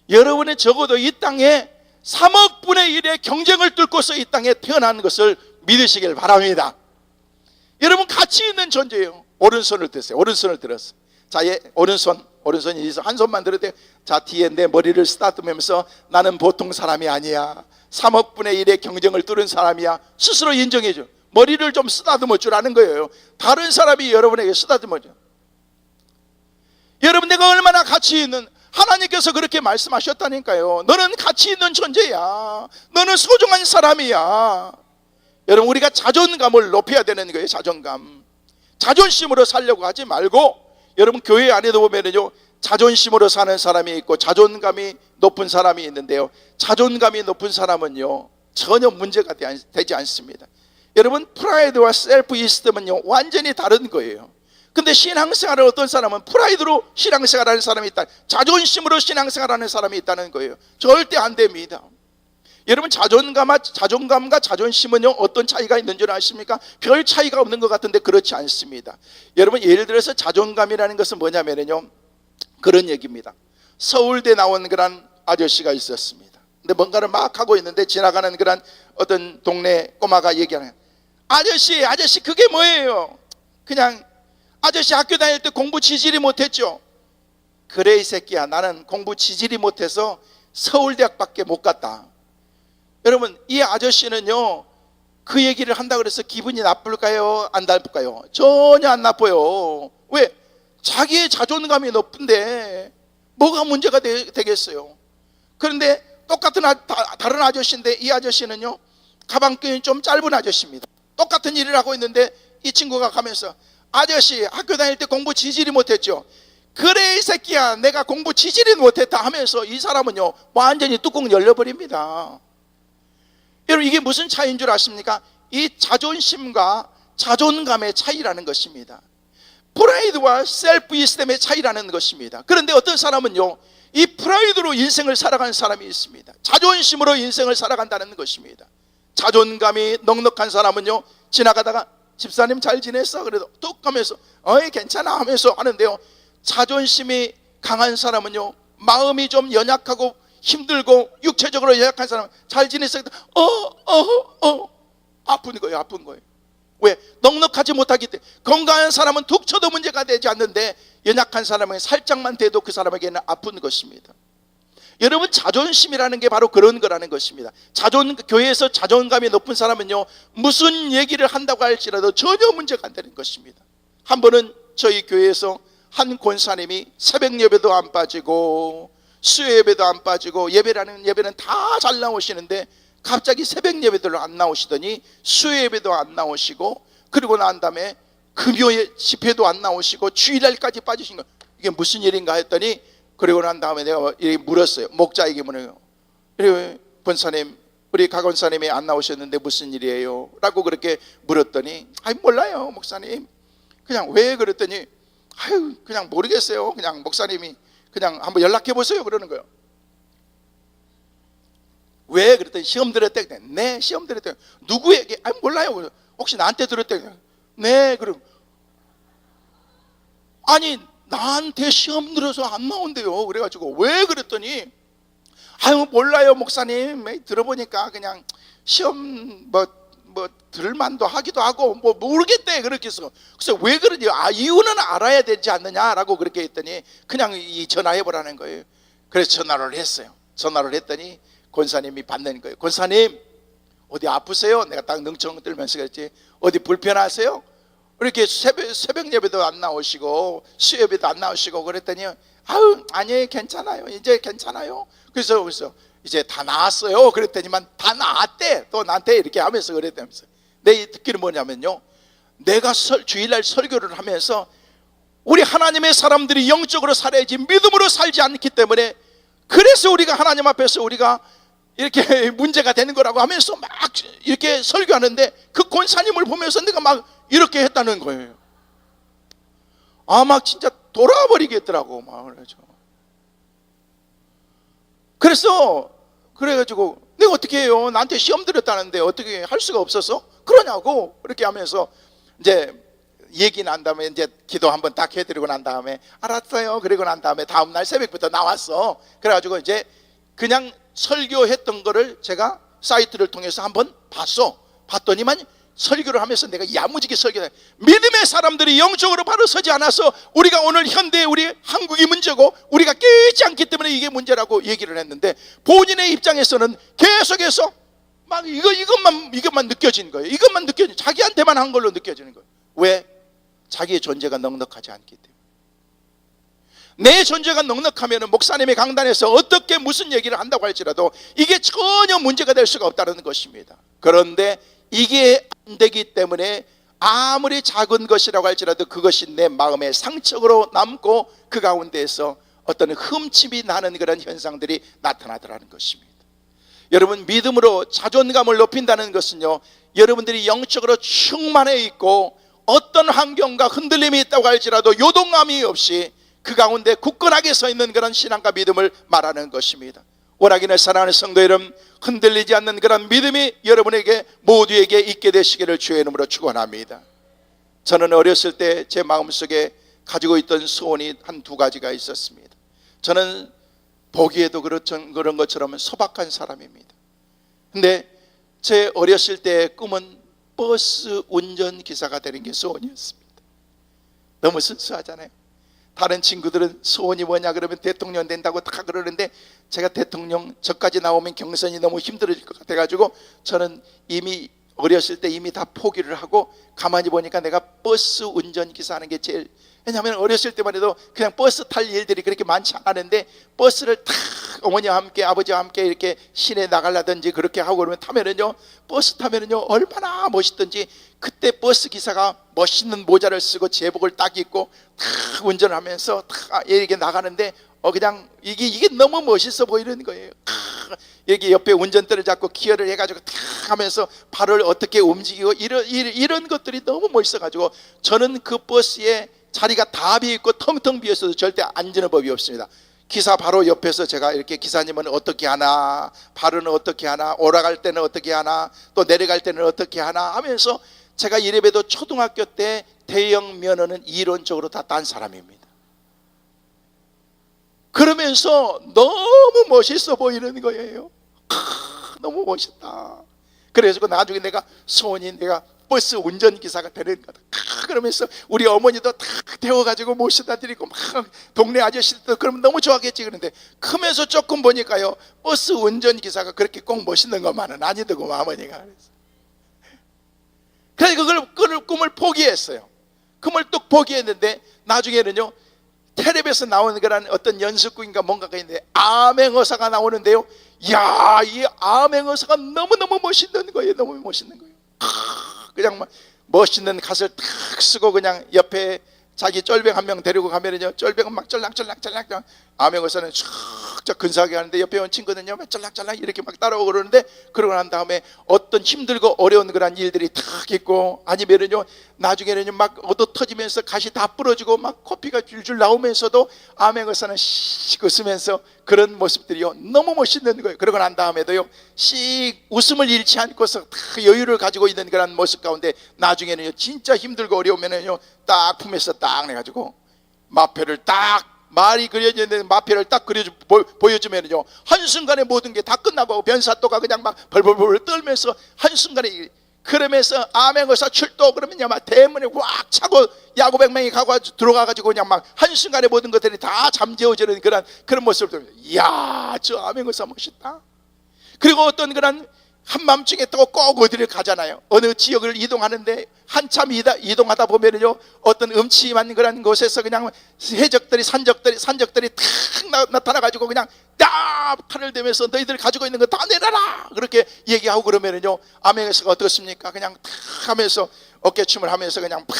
여러분은 적어도 이 땅에 3억 분의 1의 경쟁을 뚫고서 이 땅에 태어난 것을 믿으시길 바랍니다. 여러분 가치 있는 존재예요. 오른손을 드세요. 오른손을 들었어. 자, 오른손이 있어. 한 손만 들어도 돼요. 자, 뒤에 내 머리를 쓰다듬으면서 나는 보통 사람이 아니야. 3억 분의 1의 경쟁을 뚫은 사람이야. 스스로 인정해 줘. 머리를 좀 쓰다듬어 주라는 거예요. 다른 사람이 여러분에게 쓰다듬어 줘. 여러분, 내가 얼마나 가치 있는, 하나님께서 그렇게 말씀하셨다니까요. 너는 가치 있는 존재야. 너는 소중한 사람이야. 여러분, 우리가 자존감을 높여야 되는 거예요. 자존심으로 살려고 하지 말고, 여러분 교회 안에도 보면은요, 자존심으로 사는 사람이 있고 자존감이 높은 사람이 있는데요, 자존감이 높은 사람은요 전혀 문제가 되지 않습니다. 여러분, 프라이드와 셀프 이스템은요 완전히 다른 거예요. 근데 신앙생활을 어떤 사람은 프라이드로 신앙생활하는 사람이 있다, 자존심으로 신앙생활하는 사람이 있다는 거예요. 절대 안 됩니다. 여러분, 자존감과 자존심은요 어떤 차이가 있는 줄 아십니까? 별 차이가 없는 것 같은데 그렇지 않습니다. 여러분, 예를 들어서 자존감이라는 것은 뭐냐면요, 그런 얘기입니다. 서울대 나온 그런 아저씨가 있었습니다. 근데 뭔가를 막 하고 있는데 지나가는 그런 어떤 동네 꼬마가 얘기하는, 아저씨 그게 뭐예요? 그냥 아저씨 학교 다닐 때 공부 지질이 못했죠? 그래 이 새끼야, 나는 공부 지질이 못해서 서울대학밖에 못 갔다. 여러분, 이 아저씨는요 그 얘기를 한다고 해서 기분이 나쁠까요? 안 나쁠까요? 전혀 안 나빠요. 왜? 자기의 자존감이 높은데 뭐가 문제가 되겠어요? 그런데 똑같은 다른 아저씨인데 이 아저씨는요 가방끈이 좀 짧은 아저씨입니다. 똑같은 일을 하고 있는데 이 친구가 가면서, 아저씨 학교 다닐 때 공부 지질이 못했죠? 그래 이 새끼야, 내가 공부 지질이 못했다 하면서 이 사람은요 완전히 뚜껑 열려버립니다. 여러분, 이게 무슨 차이인 줄 아십니까? 이 자존심과 자존감의 차이라는 것입니다. 프라이드와 셀프 이스템의 차이라는 것입니다. 그런데 어떤 사람은요 이 프라이드로 인생을 살아가는 사람이 있습니다. 자존심으로 인생을 살아간다는 것입니다. 자존감이 넉넉한 사람은요 지나가다가 집사님 잘 지냈어? 그래도 뚝 하면서 어이 괜찮아 하면서 하는데요, 자존심이 강한 사람은요 마음이 좀 연약하고 힘들고 육체적으로 연약한 사람은 잘 지냈어? 아픈 거예요. 왜? 넉넉하지 못하기 때문에. 건강한 사람은 툭 쳐도 문제가 되지 않는데 연약한 사람은 살짝만 돼도 그 사람에게는 아픈 것입니다. 여러분, 자존심이라는 게 바로 그런 거라는 것입니다. 교회에서 자존감이 높은 사람은요 무슨 얘기를 한다고 할지라도 전혀 문제가 안 되는 것입니다. 한 번은 저희 교회에서 한 권사님이 새벽 예배도 안 빠지고 수요 예배도 안 빠지고 예배는 다 잘 나오시는데 갑자기 새벽 예배들로 안 나오시더니 수요 예배도 안 나오시고, 그리고 난 다음에 금요 집회도 안 나오시고 주일날까지 빠지신 거, 이게 무슨 일인가 했더니, 그리고 난 다음에 내가 이렇게 물었어요. 목자에게 물어요. 그리고 권사님, 우리 가 권사님이 안 나오셨는데 무슨 일이에요? 라고 그렇게 물었더니, 몰라요 목사님. 그냥 왜? 그랬더니 그냥 모르겠어요. 그냥 목사님이 그냥 한번 연락해 보세요 그러는 거예요. 왜? 그랬더니 시험 들었대. 네, 시험 들었대. 누구에게? 몰라요. 혹시 나한테 들었대? 네. 그럼 아니 나한테 시험 들어서 안 나온대요. 그래가지고 왜? 그랬더니 몰라요 목사님. 들어보니까 그냥 시험 뭐 들만도 하기도 하고 뭐 모르겠대 그렇게 해서. 그래서 왜 그러지? 이유는 알아야 되지 않느냐라고 그렇게 했더니 그냥 전화해 보라는 거예요. 그래서 전화를 했어요. 전화를 했더니 권사님이 받는 거예요. 권사님 어디 아프세요? 내가 딱 능청 들면서 그랬지. 어디 불편하세요? 이렇게 새벽 예배도 안 나오시고 수요예배도 안 나오시고 그랬더니 아유 아니 괜찮아요. 이제 괜찮아요. 그래서 이제 다 나았어요. 그랬더니만 다 나았대. 또 나한테 이렇게 하면서 그랬다면서. 내 듣기는 뭐냐면요, 내가 주일날 설교를 하면서 우리 하나님의 사람들이 영적으로 살아야지 믿음으로 살지 않기 때문에, 그래서 우리가 하나님 앞에서 우리가 이렇게 문제가 되는 거라고 하면서 막 이렇게 설교하는데, 그 권사님을 보면서 내가 막 이렇게 했다는 거예요. 아, 막 진짜 돌아버리겠더라고 막. 그래가지고 내가 어떻게 해요? 나한테 시험 들었다는데 어떻게 할 수가 없어서 그러냐고 그렇게 하면서 이제 얘기 난 다음에 이제 기도 한번 딱 해드리고 난 다음에 알았어요. 그리고 난 다음에 다음날 새벽부터 나왔어. 그래가지고 이제 그냥 설교했던 거를 제가 사이트를 통해서 한번 봤더니만 설교를 하면서 내가 야무지게 설교해. 믿음의 사람들이 영적으로 바로 서지 않아서 우리가 오늘 현대 우리 한국이 문제고 우리가 깨지 않기 때문에 이게 문제라고 얘기를 했는데, 본인의 입장에서는 계속해서 막 이것만 느껴지는 거예요. 이것만 느껴지는, 자기한테만 한 걸로 느껴지는 거예요. 왜? 자기의 존재가 넉넉하지 않기 때문에. 내 존재가 넉넉하면 목사님의 강단에서 어떻게 무슨 얘기를 한다고 할지라도 이게 전혀 문제가 될 수가 없다는 것입니다. 그런데 이게 안 되기 때문에 아무리 작은 것이라고 할지라도 그것이 내 마음의 상처로 남고 그 가운데에서 어떤 흠집이 나는 그런 현상들이 나타나더라는 것입니다. 여러분, 믿음으로 자존감을 높인다는 것은요, 여러분들이 영적으로 충만해 있고 어떤 환경과 흔들림이 있다고 할지라도 요동함이 없이 그 가운데 굳건하게 서 있는 그런 신앙과 믿음을 말하는 것입니다. 오락인을 사랑하는 성도 여러분, 흔들리지 않는 그런 믿음이 여러분에게 모두에게 있게 되시기를 주의 이름으로 축원합니다. 저는 어렸을 때 제 마음속에 가지고 있던 소원이 한 두 가지가 있었습니다. 저는 보기에도 그런 것처럼 소박한 사람입니다. 근데 제 어렸을 때의 꿈은 버스 운전기사가 되는 게 소원이었습니다. 너무 순수하잖아요. 다른 친구들은 소원이 뭐냐 그러면 대통령 된다고 다 그러는데, 제가 대통령 저까지 나오면 경선이 너무 힘들어질 것 같아가지고 저는 이미 어렸을 때 이미 다 포기를 하고 가만히 보니까 내가 버스 운전기사 하는 게 제일, 왜냐하면 어렸을 때만 해도 그냥 버스 탈 일들이 그렇게 많지 않았는데, 버스를 탁 어머니와 함께 아버지와 함께 이렇게 시내 나가려든지 그렇게 하고 그러면 타면은요, 버스 타면은요 얼마나 멋있던지, 그때 버스 기사가 멋있는 모자를 쓰고 제복을 딱 입고 탁 운전을 하면서 탁 이렇게 나가는데 그냥 이게 너무 멋있어 보이는 거예요. 여기 옆에 운전대를 잡고 기어를 해가지고 탁 하면서 발을 어떻게 움직이고 이런 것들이 너무 멋있어가지고 저는 그 버스에 자리가 다 비어있고 텅텅 비어있어도 절대 앉는 법이 없습니다. 기사 바로 옆에서 제가 이렇게 기사님은 어떻게 하나, 발은 어떻게 하나, 올라갈 때는 어떻게 하나, 또 내려갈 때는 어떻게 하나 하면서, 제가 이래봬도 초등학교 때 대형 면허는 이론적으로 다 딴 사람입니다. 그러면서 너무 멋있어 보이는 거예요. 너무 멋있다. 그래서 나중에 내가 소원이 내가 버스 운전기사가 되는 거다. 그러면서 우리 어머니도 다 태워가지고 모셔다 드리고 막 동네 아저씨들도 그러면 너무 좋아하겠지. 그런데 크면서 조금 보니까요, 버스 운전기사가 그렇게 꼭 멋있는 것만은 아니더고 어머니가. 그래서 그걸 꿈을 포기했어요. 꿈을 뚝 포기했는데 나중에는요, 텔레비에서 나오는 그런 어떤 연습구인가 뭔가가 있는데 암행어사가 나오는데요, 이야, 이 암행어사가 너무너무 멋있는 거예요. 너무 멋있는 거예요. 그냥 막 멋있는 갓을 탁 쓰고 그냥 옆에 자기 쫄병 한 명 데리고 가면은요, 쫄병은 막 쫄랑쫄랑 암행어사는 쫙 근사하게 하는데 옆에 온 친구는요 막 쫄랑쫄랑 이렇게 막 따라오고 그러는데, 그러고 난 다음에 어떤 힘들고 어려운 그런 일들이 탁 있고, 아니면은요 나중에는요 막 얻어 터지면서 가시 다 부러지고 막 코피가 줄줄 나오면서도 암행어사는 씩 웃으면서 그런 모습들이요 너무 멋있는 거예요. 그러고 난 다음에도요 씩 웃음을 잃지 않고서 다 여유를 가지고 있는 그런 모습 가운데, 나중에는요 진짜 힘들고 어려우면은요 딱 품에서 딱 내가지고 마표를 딱, 말이 그려져 있는 마표를 딱 보여주면요 한순간에 모든 게 다 끝나고 변사또가 그냥 막 벌벌벌 떨면서 한순간에 그러면서 암행어사 출도 그러면 막 대문에 꽉 차고 야구 100명이 가고 들어가가지고 그냥 막 한순간에 모든 것들이 다 잠재워지는 그런 모습을 보면 이야, 저 암행어사 멋있다. 그리고 어떤 그런 한밤중에 또 꼭 어디를 가잖아요. 어느 지역을 이동하는데 한참 이동하다 보면은요, 어떤 음침한 그런 곳에서 그냥 해적들이 산적들이 탁 나타나가지고 그냥 딱 칼을 대면서 너희들 가지고 있는 거 다 내놔라 그렇게 얘기하고 그러면은요, 암행어사가 어떻습니까? 그냥 탁 하면서 어깨춤을 하면서 그냥 팍.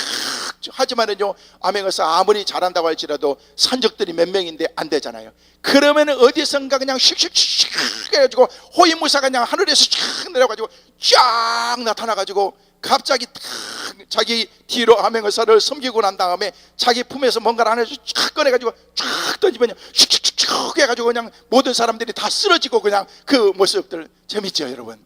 하지만은요, 암행어사 아무리 잘한다고 할지라도 산적들이 몇 명인데 안 되잖아요. 그러면은 어디선가 그냥 슉슉슉 해가지고 호위무사가 그냥 하늘에서 쫙 내려가지고 쫙 나타나가지고 갑자기 탁 자기 뒤로 암행어사를 섬기고 난 다음에 자기 품에서 뭔가를 하나씩 쫙 꺼내가지고 쫙 던지면 슉슉슉 해가지고 그냥 모든 사람들이 다 쓰러지고 그냥 그 모습들 재밌죠, 여러분?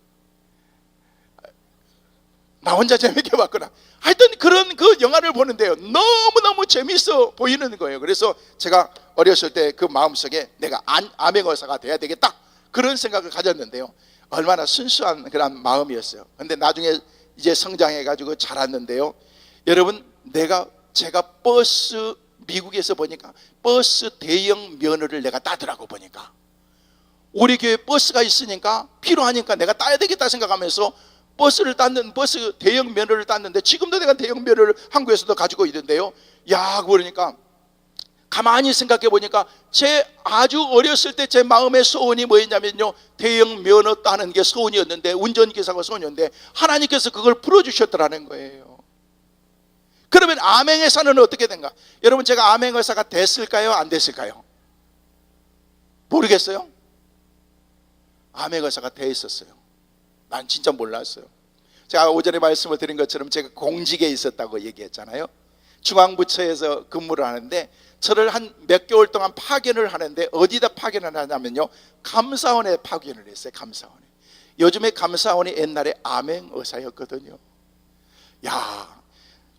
나 혼자 재밌게 봤구나. 하여튼 그런 그 영화를 보는데요, 너무너무 재밌어 보이는 거예요. 그래서 제가 어렸을 때 그 마음속에 내가 암행어사가 돼야 되겠다 그런 생각을 가졌는데요, 얼마나 순수한 그런 마음이었어요. 근데 나중에 이제 성장해가지고 자랐는데요, 여러분, 제가 미국에서 보니까 버스 대형 면허를 내가 따더라고. 보니까 우리 교회 버스가 있으니까 필요하니까 내가 따야 되겠다 생각하면서 버스 대형 면허를 땄는데, 지금도 내가 대형 면허를 한국에서도 가지고 있는데요, 야, 그러니까 가만히 생각해 보니까 제 아주 어렸을 때 제 마음의 소원이 뭐였냐면요, 대형 면허 따는 게 소원이었는데, 운전기사가 소원이었는데 하나님께서 그걸 풀어주셨더라는 거예요. 그러면 암행어사는 어떻게 된가? 여러분, 제가 암행어사가 됐을까요, 안 됐을까요? 모르겠어요. 암행어사가 돼 있었어요. 난 진짜 몰랐어요. 제가 오전에 말씀을 드린 것처럼 제가 공직에 있었다고 얘기했잖아요. 중앙부처에서 근무를 하는데 저를 한 몇 개월 동안 파견을 하는데, 어디다 파견을 하냐면요, 감사원에 파견을 했어요. 감사원에. 요즘에 감사원이 옛날에 암행어사였거든요. 야,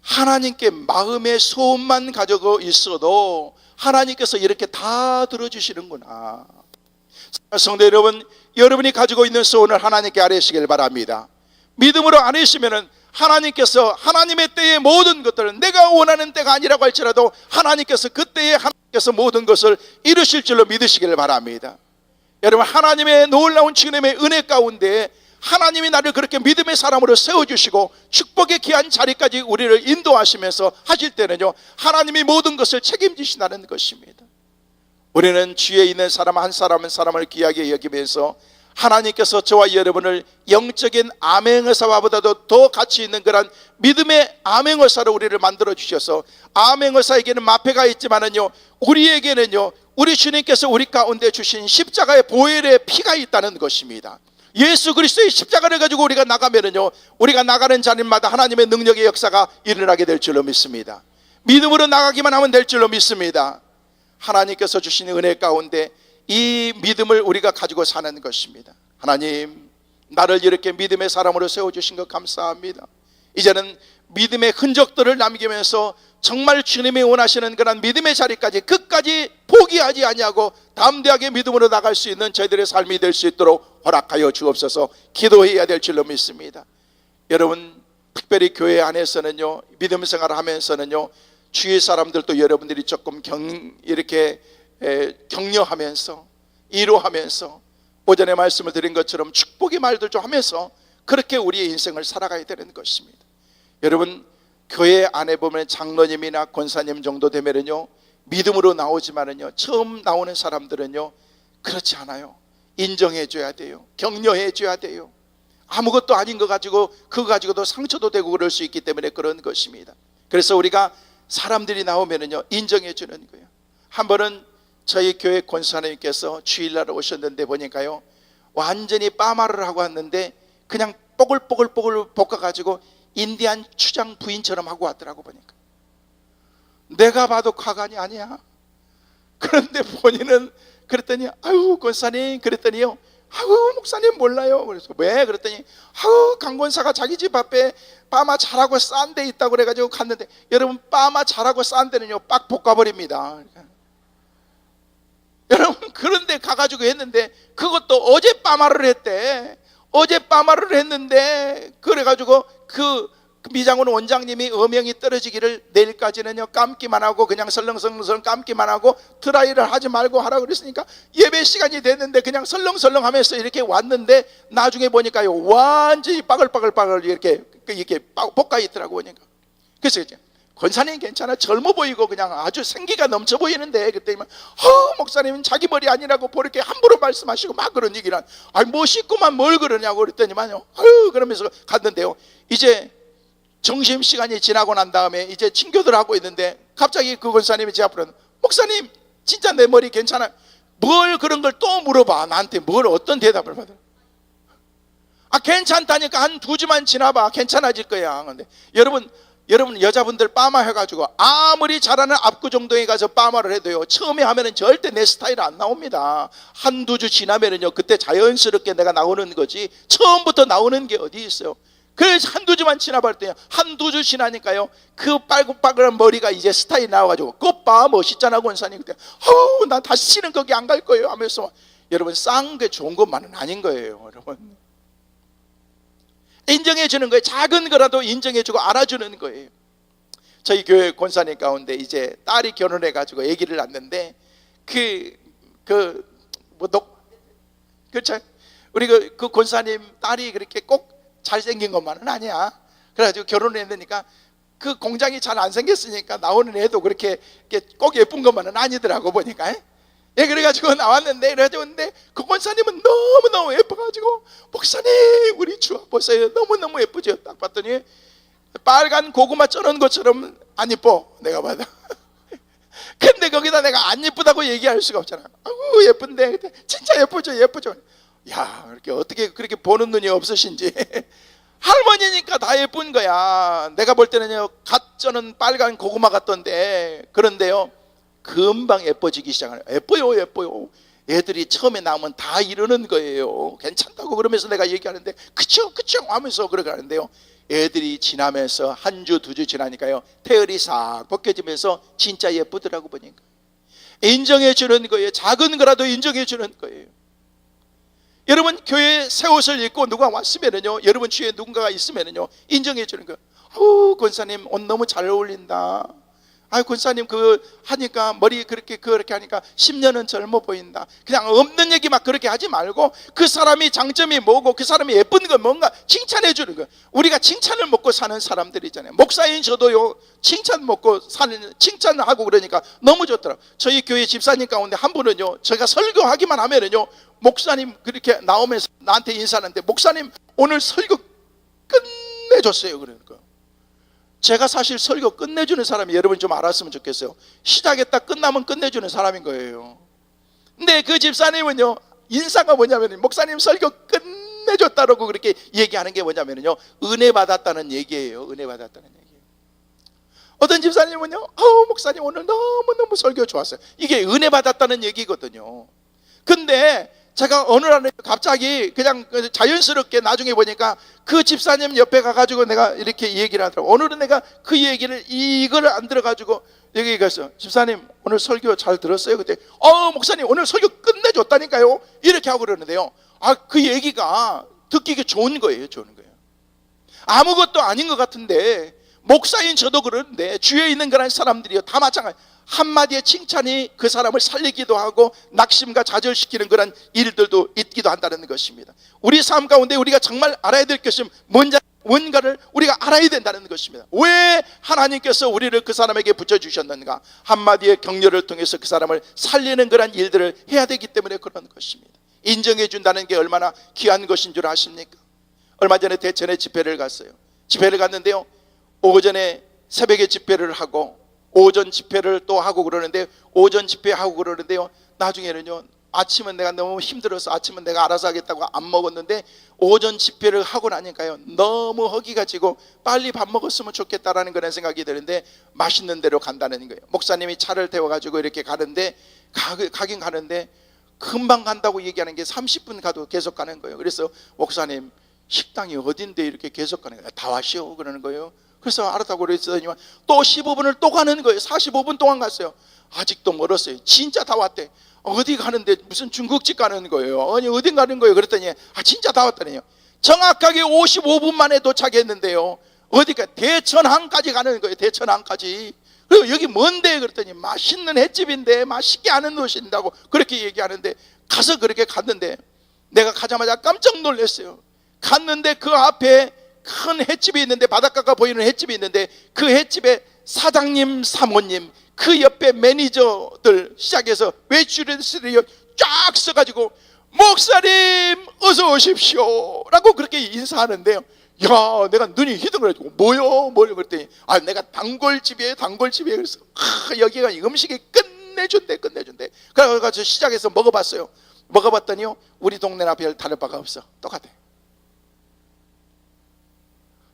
하나님께 마음의 소원만 가지고 있어도 하나님께서 이렇게 다 들어주시는구나. 성도 여러분, 여러분이 가지고 있는 소원을 하나님께 아뢰시길 바랍니다. 믿음으로 아뢰시면은 하나님께서 하나님의 때의 모든 것들을, 내가 원하는 때가 아니라고 할지라도 하나님께서 그때에 하나님께서 모든 것을 이루실 줄로 믿으시길 바랍니다. 여러분, 하나님의 놀라운 주님의 은혜 가운데 하나님이 나를 그렇게 믿음의 사람으로 세워주시고 축복의 귀한 자리까지 우리를 인도하시면서 하실 때는요, 하나님이 모든 것을 책임지신다는 것입니다. 우리는 주위에 있는 사람 한 사람 한 사람을 귀하게 여기면서 하나님께서 저와 여러분을 영적인 암행어사와보다도 더 가치 있는 그런 믿음의 암행어사로 우리를 만들어 주셔서, 암행어사에게는 마패가 있지만은요, 우리에게는요, 우리 주님께서 우리 가운데 주신 십자가의 보혈의 피가 있다는 것입니다. 예수 그리스도의 십자가를 가지고 우리가 나가면은요, 우리가 나가는 자리마다 하나님의 능력의 역사가 일어나게 될 줄로 믿습니다. 믿음으로 나가기만 하면 될 줄로 믿습니다. 하나님께서 주신 은혜 가운데 이 믿음을 우리가 가지고 사는 것입니다. 하나님, 나를 이렇게 믿음의 사람으로 세워주신 것 감사합니다. 이제는 믿음의 흔적들을 남기면서 정말 주님이 원하시는 그런 믿음의 자리까지 끝까지 포기하지 아니하고 담대하게 믿음으로 나갈 수 있는 저희들의 삶이 될 수 있도록 허락하여 주옵소서. 기도해야 될 줄로 믿습니다. 여러분, 특별히 교회 안에서는요, 믿음 생활을 하면서는요, 주위 사람들도 여러분들이 조금 이렇게 격려하면서 위로하면서 오전에 말씀을 드린 것처럼 축복의 말들 좀 하면서 그렇게 우리의 인생을 살아가야 되는 것입니다. 여러분, 교회 안에 보면 장로님이나 권사님 정도 되면은요, 믿음으로 나오지만은요, 처음 나오는 사람들은요, 그렇지 않아요. 인정해 줘야 돼요. 격려해 줘야 돼요. 아무것도 아닌 거 가지고 그거 가지고도 상처도 되고 그럴 수 있기 때문에 그런 것입니다. 그래서 우리가 사람들이 나오면은요, 인정해 주는 거예요. 한 번은 저희 교회 권사님께서 주일날 오셨는데 보니까요, 완전히 빠마를 하고 왔는데 그냥 뽀글뽀글 볶아가지고 인디안 추장 부인처럼 하고 왔더라고. 보니까 내가 봐도 과간이 아니야. 그런데 본인은 그랬더니, 아유 권사님, 그랬더니요, 아유 목사님 몰라요. 그래서 왜? 그랬더니 아유 강권사가 자기 집 앞에 빠마 잘하고 싼 데 있다고 그래가지고 갔는데, 여러분, 빠마 잘하고 싼 데는요 빡 볶아버립니다. 여러분, 그런데 가가지고 했는데 그것도 어젯밤 하루를 했대. 어제 빠마를 했는데 그래가지고 그 미장원 원장님이 어명이 떨어지기를 내일까지는요 감기만 하고 그냥 설렁설렁 감기만 하고 드라이를 하지 말고 하라고 그랬으니까 예배 시간이 됐는데 그냥 설렁설렁 하면서 이렇게 왔는데 나중에 보니까요 완전히 빠글빠글 이렇게 볶아 있더라고 보니까. 그래서 이제 권사님 괜찮아, 젊어 보이고 그냥 아주 생기가 넘쳐 보이는데, 그때 목사님은 자기 머리 아니라고 그렇게 함부로 말씀하시고 막 그런 얘기를 아니 뭐 씻고만 뭘 그러냐고 그랬더니만요 그러면서 갔는데요, 이제 점심시간이 지나고 난 다음에 이제 친교들 하고 있는데 갑자기 그 권사님이 제 앞으로 목사님 진짜 내 머리 괜찮아, 뭘 그런 걸 또 물어봐. 나한테 뭘 어떤 대답을 받아. 괜찮다니까 한 2주만 지나봐 괜찮아질 거야. 근데 여러분 여자분들 빠마 해가지고 아무리 잘하는 압구정동에 가서 빠마를 해도요 처음에 하면은 절대 내 스타일 안 나옵니다. 1-2주 지나면은요 그때 자연스럽게 내가 나오는 거지 처음부터 나오는 게 어디 있어요. 그래서 1-2주만 지나볼 때요 1-2주 지나니까요 그 빨글빨글한 머리가 이제 스타일이 나와가지고 그것 봐 멋있잖아 권사님. 그때 난 다시는 거기 안 갈 거예요 하면서. 여러분 싼 게 좋은 것만은 아닌 거예요. 여러분 인정해 주는 거예요. 작은 거라도 인정해 주고 알아주는 거예요. 저희 교회 권사님 가운데 이제 딸이 결혼해 가지고 아기를 낳는데 그렇죠. 우리 그 권사님 딸이 그렇게 꼭 잘생긴 것만은 아니야. 그래가지고 결혼을 했으니까 그 공장이 잘 안 생겼으니까 나오는 애도 그렇게 꼭 예쁜 것만은 아니더라고 보니까. 예, 그래가지고 나왔는데, 근데 그 권사님은 너무너무 예뻐가지고, 목사님, 우리 주아 보세요. 너무너무 예쁘죠? 딱 봤더니, 빨간 고구마 쪄놓은 것처럼 안 예뻐, 내가 봐도. 근데 거기다 내가 안 예쁘다고 얘기할 수가 없잖아. 아우, 예쁜데. 진짜 예쁘죠? 야, 어떻게 그렇게 보는 눈이 없으신지. 할머니니까 다 예쁜 거야. 내가 볼 때는요, 갓 쪄는 빨간 고구마 같던데, 그런데요, 금방 예뻐지기 시작하네요. 예뻐요. 애들이 처음에 나오면 다 이러는 거예요. 괜찮다고 그러면서 내가 얘기하는데 그쵸 하면서 그러게 하는데요, 애들이 지나면서 1주 2주 지나니까요 태열이 싹 벗겨지면서 진짜 예쁘더라고 보니까. 인정해 주는 거예요. 작은 거라도 인정해 주는 거예요. 여러분 교회에 새 옷을 입고 누가 왔으면은요, 여러분 주위에 누군가가 있으면은요 인정해 주는 거예요. 권사님 옷 너무 잘 어울린다. 권사님 하니까 머리 그렇게 하니까 10년은 젊어 보인다. 그냥 없는 얘기 막 그렇게 하지 말고 그 사람이 장점이 뭐고 그 사람이 예쁜 건 뭔가 칭찬해 주는 거예요. 우리가 칭찬을 먹고 사는 사람들이잖아요. 목사인 저도요 칭찬 먹고 칭찬하고 그러니까 너무 좋더라고요. 저희 교회 집사님 가운데 한 분은요, 제가 설교하기만 하면은요 목사님 그렇게 나오면서 나한테 인사하는데 목사님 오늘 설교 끝내줬어요 그러는 거예요. 제가 사실 설교 끝내주는 사람이 여러분 좀 알았으면 좋겠어요. 시작했다 끝나면 끝내주는 사람인 거예요. 근데 그 집사님은요 인사가 뭐냐면 목사님 설교 끝내줬다라고 그렇게 얘기하는 게 뭐냐면요 은혜 받았다는 얘기예요. 은혜 받았다는 얘기예요. 어떤 집사님은요 목사님 오늘 너무너무 설교 좋았어요. 이게 은혜 받았다는 얘기거든요. 근데 제가 어느 날에 갑자기 그냥 자연스럽게 나중에 보니까 그 집사님 옆에 가가지고 내가 이렇게 얘기를 하더라고. 오늘은 내가 그 얘기를 이걸 안 들어가지고 얘기했어요. 집사님 오늘 설교 잘 들었어요? 그때 목사님 오늘 설교 끝내줬다니까요 이렇게 하고 그러는데요, 그 얘기가 듣기가 좋은 거예요. 아무것도 아닌 것 같은데 목사인 저도 그러는데 주위에 있는 그런 사람들이요 다 마찬가지. 한마디의 칭찬이 그 사람을 살리기도 하고 낙심과 좌절시키는 그런 일들도 있기도 한다는 것입니다. 우리 삶 가운데 우리가 정말 알아야 될 것은 뭔가를 우리가 알아야 된다는 것입니다. 왜 하나님께서 우리를 그 사람에게 붙여주셨는가? 한마디의 격려를 통해서 그 사람을 살리는 그런 일들을 해야 되기 때문에 그런 것입니다. 인정해 준다는 게 얼마나 귀한 것인 줄 아십니까? 얼마 전에 대천에 집회를 갔어요. 집회를 갔는데요, 오전에 새벽에 집회를 하고 오전 집회를 또 하고 그러는데, 오전 집회하고 그러는데요, 나중에는요 아침은 내가 너무 힘들어서 아침은 내가 알아서 하겠다고 안 먹었는데 오전 집회를 하고 나니까요 너무 허기가 지고 빨리 밥 먹었으면 좋겠다라는 그런 생각이 드는데 맛있는 데로 간다는 거예요. 목사님이 차를 태워가지고 이렇게 가는데 가긴 가는데 금방 간다고 얘기하는 게 30분 가도 계속 가는 거예요. 그래서 목사님 식당이 어딘데 이렇게 계속 가는 거예요. 다 왔시오 그러는 거예요. 그래서 알았다고 그랬더니만 또 15분을 또 가는 거예요. 45분 동안 갔어요. 아직도 멀었어요. 진짜 다 왔대. 어디 가는데 무슨 중국집 가는 거예요. 아니 어디 가는 거예요. 그랬더니 진짜 다 왔다네요. 정확하게 55분 만에 도착했는데요, 어디가 대천항까지 가는 거예요. 대천항까지. 그리고 여기 뭔데 그랬더니 맛있는 횟집인데 맛있게 하는 곳인다고 그렇게 얘기하는데, 가서 그렇게 갔는데 내가 가자마자 깜짝 놀랐어요. 갔는데 그 앞에 큰 횟집이 있는데, 바닷가가 보이는 횟집이 있는데, 그 횟집에 사장님, 사모님, 그 옆에 매니저들 시작해서 외출들이 쫙 써가지고 목사님 어서 오십시오 라고 그렇게 인사하는데요, 야, 내가 눈이 휘둥그레가지고 뭐요 그랬더니 내가 단골집이에요. 그래서 여기가 음식이 끝내준대. 그래가지고 시작해서 먹어봤어요. 먹어봤더니요, 우리 동네나 별 다를 바가 없어. 똑같아.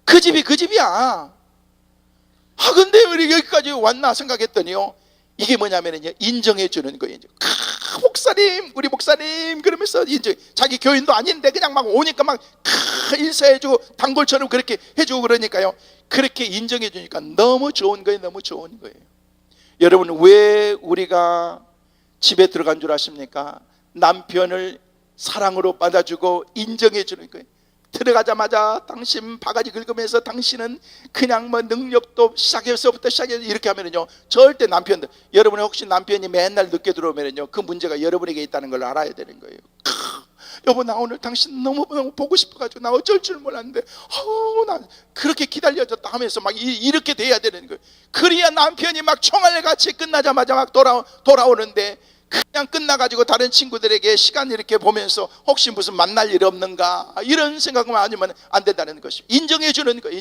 그 집이야. 근데 우리 여기까지 왔나 생각했더니요, 이게 뭐냐면요, 인정해 주는 거예요. 목사님, 우리 목사님 그러면서 인정. 자기 교인도 아닌데 그냥 막 오니까 막 인사해주고 단골처럼 그렇게 해주고 그러니까요, 그렇게 인정해 주니까 너무 좋은 거예요. 너무 좋은 거예요. 여러분, 왜 우리가 집에 들어간 줄 아십니까? 남편을 사랑으로 받아주고 인정해 주는 거예요. 들어가자마자 당신 바가지 긁으면서 당신은 그냥 뭐 능력도 시작해서부터 시작해서 이렇게 하면은요, 절대 남편들, 여러분이 혹시 남편이 맨날 늦게 들어오면은요, 그 문제가 여러분에게 있다는 걸 알아야 되는 거예요. 여보, 나 오늘 당신 너무 보고 싶어가지고 나 어쩔 줄 몰랐는데 나 그렇게 기다려줬다 하면서 막 이렇게 돼야 되는 거예요. 그래야 남편이 막 총알같이 끝나자마자 막 돌아오는데, 그냥 끝나가지고 다른 친구들에게 시간 이렇게 보면서 혹시 무슨 만날 일 없는가 이런 생각만 아니면 안 된다는 것입니다. 인정해 주는 거예요.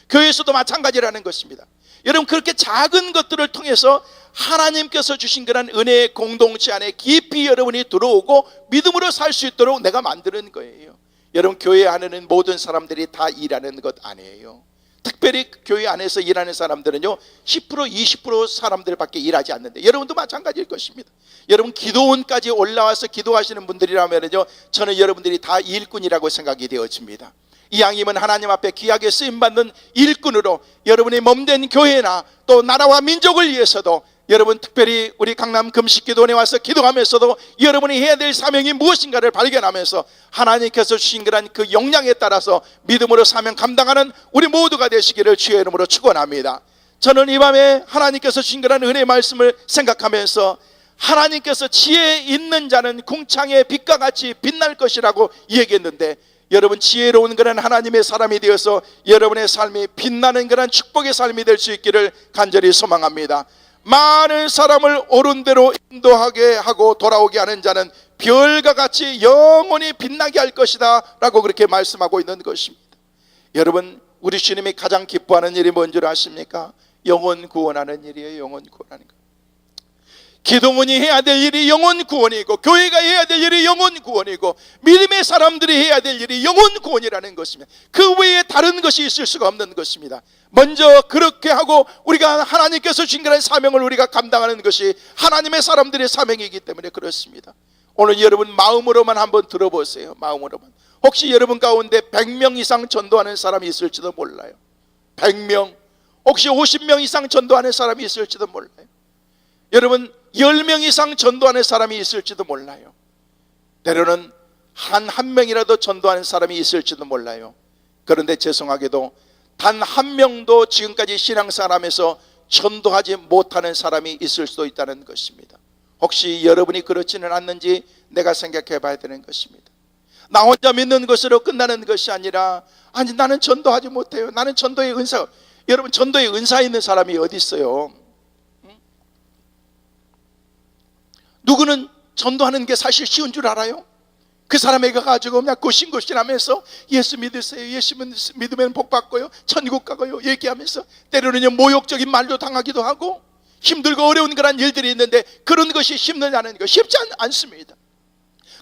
교회에서도 마찬가지라는 것입니다. 여러분, 그렇게 작은 것들을 통해서 하나님께서 주신 그런 은혜의 공동체 안에 깊이 여러분이 들어오고 믿음으로 살 수 있도록 내가 만드는 거예요. 여러분, 교회 안에는 모든 사람들이 다 일하는 것 아니에요. 특별히 교회 안에서 일하는 사람들은요, 10% 20% 사람들밖에 일하지 않는데, 여러분도 마찬가지일 것입니다. 여러분, 기도원까지 올라와서 기도하시는 분들이라면요, 저는 여러분들이 다 일꾼이라고 생각이 되어집니다. 이왕이면 하나님 앞에 귀하게 쓰임받는 일꾼으로 여러분이 몸된 교회나 또 나라와 민족을 위해서도, 여러분 특별히 우리 강남 금식기도원에 와서 기도하면서도 여러분이 해야 될 사명이 무엇인가를 발견하면서 하나님께서 주신 그런 그 역량에 따라서 믿음으로 사명 감당하는 우리 모두가 되시기를 주의 이름으로 축원합니다. 저는 이 밤에 하나님께서 주신 그런 은혜의 말씀을 생각하면서, 하나님께서 지혜 있는 자는 궁창의 빛과 같이 빛날 것이라고 얘기했는데, 여러분, 지혜로운 그런 하나님의 사람이 되어서 여러분의 삶이 빛나는 그런 축복의 삶이 될 수 있기를 간절히 소망합니다. 많은 사람을 옳은 대로 인도하게 하고 돌아오게 하는 자는 별과 같이 영원히 빛나게 할 것이다 라고 그렇게 말씀하고 있는 것입니다. 여러분, 우리 주님이 가장 기뻐하는 일이 뭔 줄 아십니까? 영혼 구원하는 일이에요. 영혼 구원하는 것. 기도문이 해야 될 일이 영혼 구원이고, 교회가 해야 될 일이 영혼 구원이고, 믿음의 사람들이 해야 될 일이 영혼 구원이라는 것입니다. 그 외에 다른 것이 있을 수가 없는 것입니다. 먼저 그렇게 하고 우리가 하나님께서 주신 그런 사명을 우리가 감당하는 것이 하나님의 사람들의 사명이기 때문에 그렇습니다. 오늘 여러분 마음으로만 한번 들어보세요. 마음으로만. 혹시 여러분 가운데 100명 이상 전도하는 사람이 있을지도 몰라요. 100명, 혹시 50명 이상 전도하는 사람이 있을지도 몰라요. 여러분, 10명 이상 전도하는 사람이 있을지도 몰라요. 때로는 한 명이라도 전도하는 사람이 있을지도 몰라요. 그런데 죄송하게도 단 한 명도 지금까지 신앙생활하면서 전도하지 못하는 사람이 있을 수도 있다는 것입니다. 혹시 여러분이 그렇지는 않는지 내가 생각해 봐야 되는 것입니다. 나 혼자 믿는 것으로 끝나는 것이 아니라, 아니 나는 전도하지 못해요. 나는 전도의 은사. 여러분, 전도의 은사 있는 사람이 어디 있어요? 누구는 전도하는 게 사실 쉬운 줄 알아요? 그 사람에게 가지고 그냥 고신고신하면서 예수 믿으세요, 예수 믿으면 복 받고요, 천국 가고요 얘기하면서 때로는 모욕적인 말도 당하기도 하고 힘들고 어려운 그런 일들이 있는데, 그런 것이 쉽느냐는 거 쉽지 않습니다.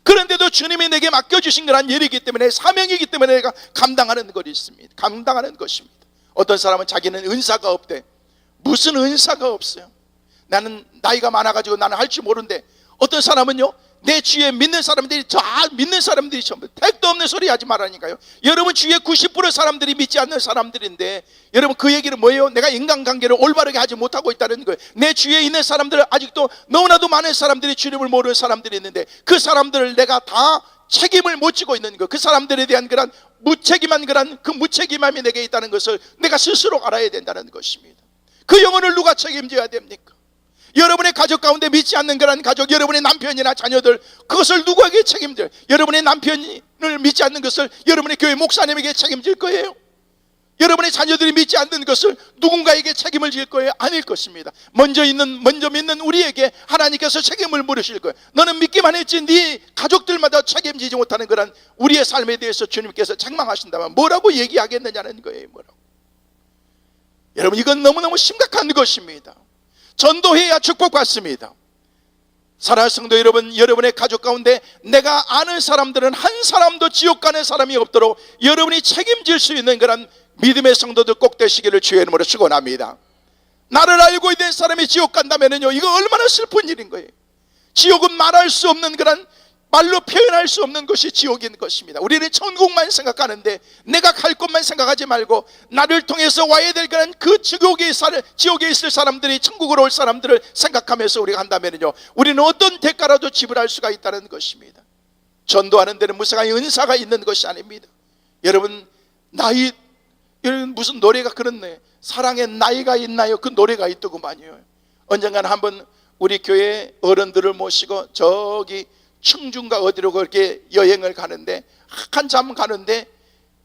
그런데도 주님이 내게 맡겨주신 그런 일이기 때문에, 사명이기 때문에 내가 감당하는 것이 있습니다. 감당하는 것입니다. 어떤 사람은 자기는 은사가 없대. 무슨 은사가 없어요? 나는 나이가 많아가지고 나는 할 줄 모르는데, 어떤 사람은요, 내 주위에 믿는 사람들이 전부 택도 없는 소리 하지 말라니까요. 여러분 주위에 90% 사람들이 믿지 않는 사람들인데, 여러분 그 얘기는 뭐예요? 내가 인간관계를 올바르게 하지 못하고 있다는 거예요. 내 주위에 있는 사람들, 아직도 너무나도 많은 사람들이 주님을 모르는 사람들이 있는데, 그 사람들을 내가 다 책임을 못 지고 있는 것, 그 사람들에 대한 그런 무책임한 그런 그 무책임함이 내게 있다는 것을 내가 스스로 알아야 된다는 것입니다. 그 영혼을 누가 책임져야 됩니까? 여러분의 가족 가운데 믿지 않는 그런 가족, 여러분의 남편이나 자녀들, 그것을 누구에게 책임질? 여러분의 남편을 믿지 않는 것을 여러분의 교회 목사님에게 책임질 거예요? 여러분의 자녀들이 믿지 않는 것을 누군가에게 책임을 질 거예요? 아닐 것입니다. 먼저 믿는 우리에게 하나님께서 책임을 물으실 거예요. 너는 믿기만 했지 네 가족들마다 책임지지 못하는 그런 우리의 삶에 대해서 주님께서 책망하신다면 뭐라고 얘기하겠느냐는 거예요. 뭐라고. 여러분, 이건 너무너무 심각한 것입니다. 전도해야 축복받습니다. 사랑하는 성도 여러분, 여러분의 가족 가운데 내가 아는 사람들은 한 사람도 지옥 가는 사람이 없도록 여러분이 책임질 수 있는 그런 믿음의 성도들 꼭 되시기를 주의 이름으로 축원합니다. 나를 알고 있는 사람이 지옥 간다면요, 이거 얼마나 슬픈 일인 거예요. 지옥은 말할 수 없는 그런, 말로 표현할 수 없는 것이 지옥인 것입니다. 우리는 천국만 생각하는데 내가 갈 곳만 생각하지 말고 나를 통해서 와야 될 그런 그 지옥에 있을 사람들이, 천국으로 올 사람들을 생각하면서 우리가 한다면요, 우리는 어떤 대가라도 지불할 수가 있다는 것입니다. 전도하는 데는 무슨 은사가 있는 것이 아닙니다. 여러분, 여러분 무슨 노래가 그렇네. 사랑에 나이가 있나요? 그 노래가 있더구만요. 언젠가는 한번 우리 교회 어른들을 모시고 저기 청중가 어디로 그렇게 여행을 가는데, 한참 가는데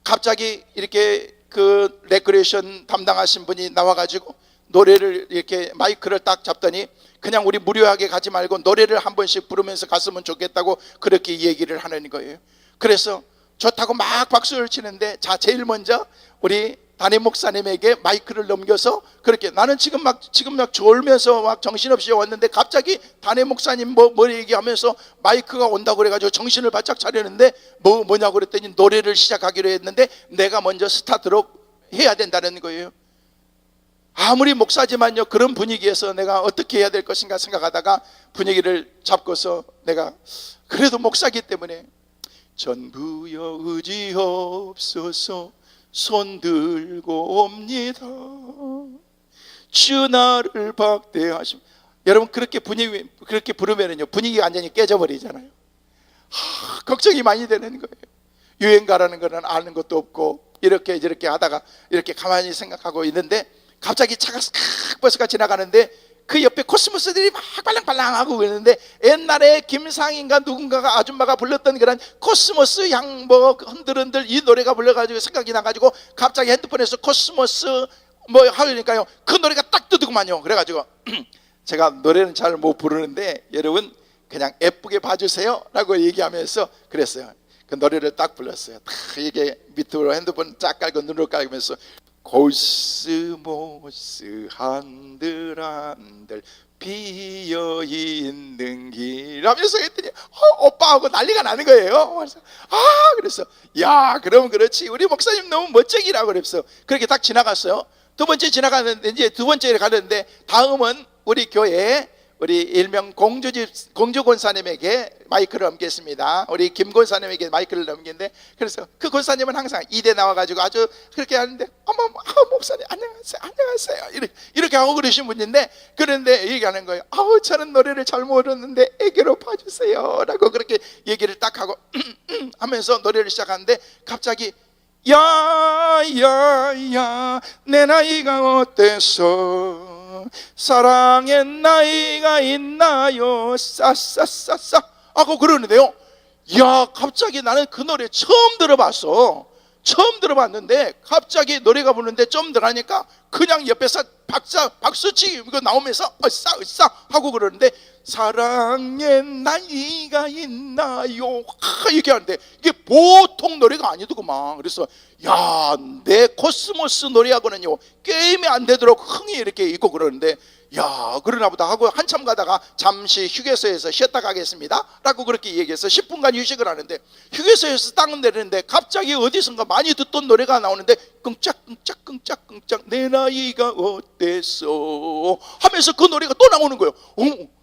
갑자기 이렇게 그 레크레이션 담당하신 분이 나와가지고 노래를 이렇게 마이크를 딱 잡더니 그냥 우리 무료하게 가지 말고 노래를 한 번씩 부르면서 갔으면 좋겠다고 그렇게 얘기를 하는 거예요. 그래서 좋다고 막 박수를 치는데, 자, 제일 먼저 우리 담임 목사님에게 마이크를 넘겨서, 그렇게 나는 지금 막 졸면서 막 정신없이 왔는데 갑자기 담임 목사님 뭐 얘기하면서 마이크가 온다고 그래가지고 정신을 바짝 차리는데 뭐냐고 그랬더니 노래를 시작하기로 했는데 내가 먼저 스타트로 해야 된다는 거예요. 아무리 목사지만요, 그런 분위기에서 내가 어떻게 해야 될 것인가 생각하다가 분위기를 잡고서 내가 그래도 목사기 때문에 전부여 의지없소서 손 들고 옵니다. 주 나를 박대하심. 여러분, 그렇게 부르면은요, 분위기가 완전히 깨져버리잖아요. 걱정이 많이 되는 거예요. 유행 가라는 거는 아는 것도 없고 이렇게 저렇게 하다가 이렇게 가만히 생각하고 있는데 갑자기 차가 싹 버스가 지나가는데 그 옆에 코스모스들이 막 발랑발랑하고 있는데, 옛날에 김상인가 누군가가 아줌마가 불렀던 그런 코스모스 향 뭐 흔들흔들 이 노래가 불러가지고 생각이 나가지고 갑자기 핸드폰에서 코스모스 뭐 하려니까요, 그 노래가 딱 뜨더구만요. 그래가지고 제가 노래는 잘 못 부르는데 여러분 그냥 예쁘게 봐주세요 라고 얘기하면서 그랬어요. 그 노래를 딱 불렀어요. 딱 이게 밑으로 핸드폰 쫙 깔고 눈으로 깔면서 코스모스 한들한들 비어있는 길 하면서 했더니 오빠하고 난리가 나는 거예요. 그래서 야, 그럼 그렇지, 우리 목사님 너무 멋쟁이라고 그랬어. 그렇게 딱 지나갔어요. 두 번째 지나가는데, 이제 두 번째를 가는데 다음은 우리 교회 우리 일명 공주 권사님에게 마이크를 넘겼습니다. 우리 김 권사님에게 마이크를 넘기는데, 그래서 그 권사님은 항상 이대 나와가지고 아주 그렇게 하는데, 어머 목사님 안녕하세요 이렇게 하고 그러신 분인데, 그런데 얘기하는 거예요. 저는 노래를 잘 모르는데 애교로 봐주세요 라고 그렇게 얘기를 딱 하고 하면서 노래를 시작하는데, 갑자기 야야야 내 나이가 어때서 사랑의 나이가 있나요 싸싸싸싸 하고 그러는데요, 야, 갑자기 나는 그 노래 처음 들어봤는데 갑자기 노래가 부르는데 좀 들어가니까 그냥 옆에서 박수치기 이거 나오면서 으싸 하고 그러는데, 사랑의 나이가 있나요 이렇게 하는데 이게 보통 노래가 아니더구만. 그래서 야, 내 코스모스 노래하고는요 게임이 안 되도록 흥이 이렇게 있고 그러는데, 야, 그러나 보다 하고 한참 가다가 잠시 휴게소에서 쉬었다 가겠습니다 라고 그렇게 얘기해서 10분간 휴식을 하는데, 휴게소에서 딱 내리는데 갑자기 어디선가 많이 듣던 노래가 나오는데, 끙짝끙짝 내 나이가 어땠어 하면서 그 노래가 또 나오는 거예요.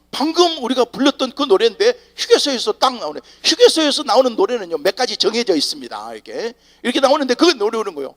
방금 우리가 불렀던 그 노래인데 휴게소에서 딱 나오네. 휴게소에서 나오는 노래는요 몇 가지 정해져 있습니다. 이렇게 나오는데 그게 노래오는 거예요.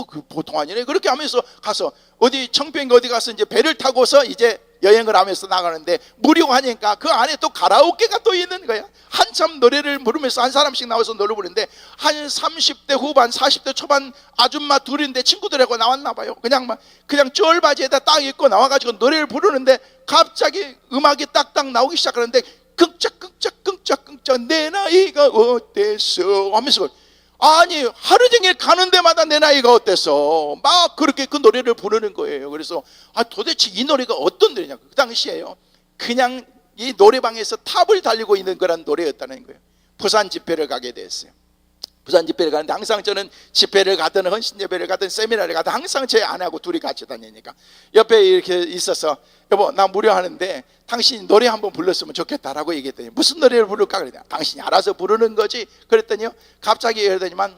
그 보통 아니네. 그렇게 하면서 가서 어디 청평 어디 가서 이제 배를 타고서 이제 여행을 하면서 나가는데 무료하니까 그 안에 또 가라오케가 또 있는 거야. 한참 노래를 부르면서 한 사람씩 나와서 노래 부르는데 한 30대 후반 40대 초반 아줌마 둘인데 친구들하고 나왔나 봐요. 그냥 쫄바지에다 딱 입고 나와가지고 노래를 부르는데 갑자기 음악이 딱딱 나오기 시작하는데 끙짝끙짝끙짝끙짝 내 나이가 어땠어 하면서, 아니 하루 종일 가는 데마다 내 나이가 어땠어 막 그렇게 그 노래를 부르는 거예요. 그래서 도대체 이 노래가 어떤 노래냐. 그 당시에요 그냥 이 노래방에서 탑을 달리고 있는 그런 노래였다는 거예요. 부산 집회를 가게 됐어요. 부산 집회를 가는데 항상 저는 집회를 가든 헌신 예배를 가든 세미나를 가든 항상 제 아내하고 둘이 같이 다니니까 옆에 이렇게 있어서, 여보 나 무료하는데 당신이 노래 한번 불렀으면 좋겠다라고 얘기했더니, 무슨 노래를 부를까 그랬더니, 당신이 알아서 부르는 거지 그랬더니요 갑자기 이러더니만,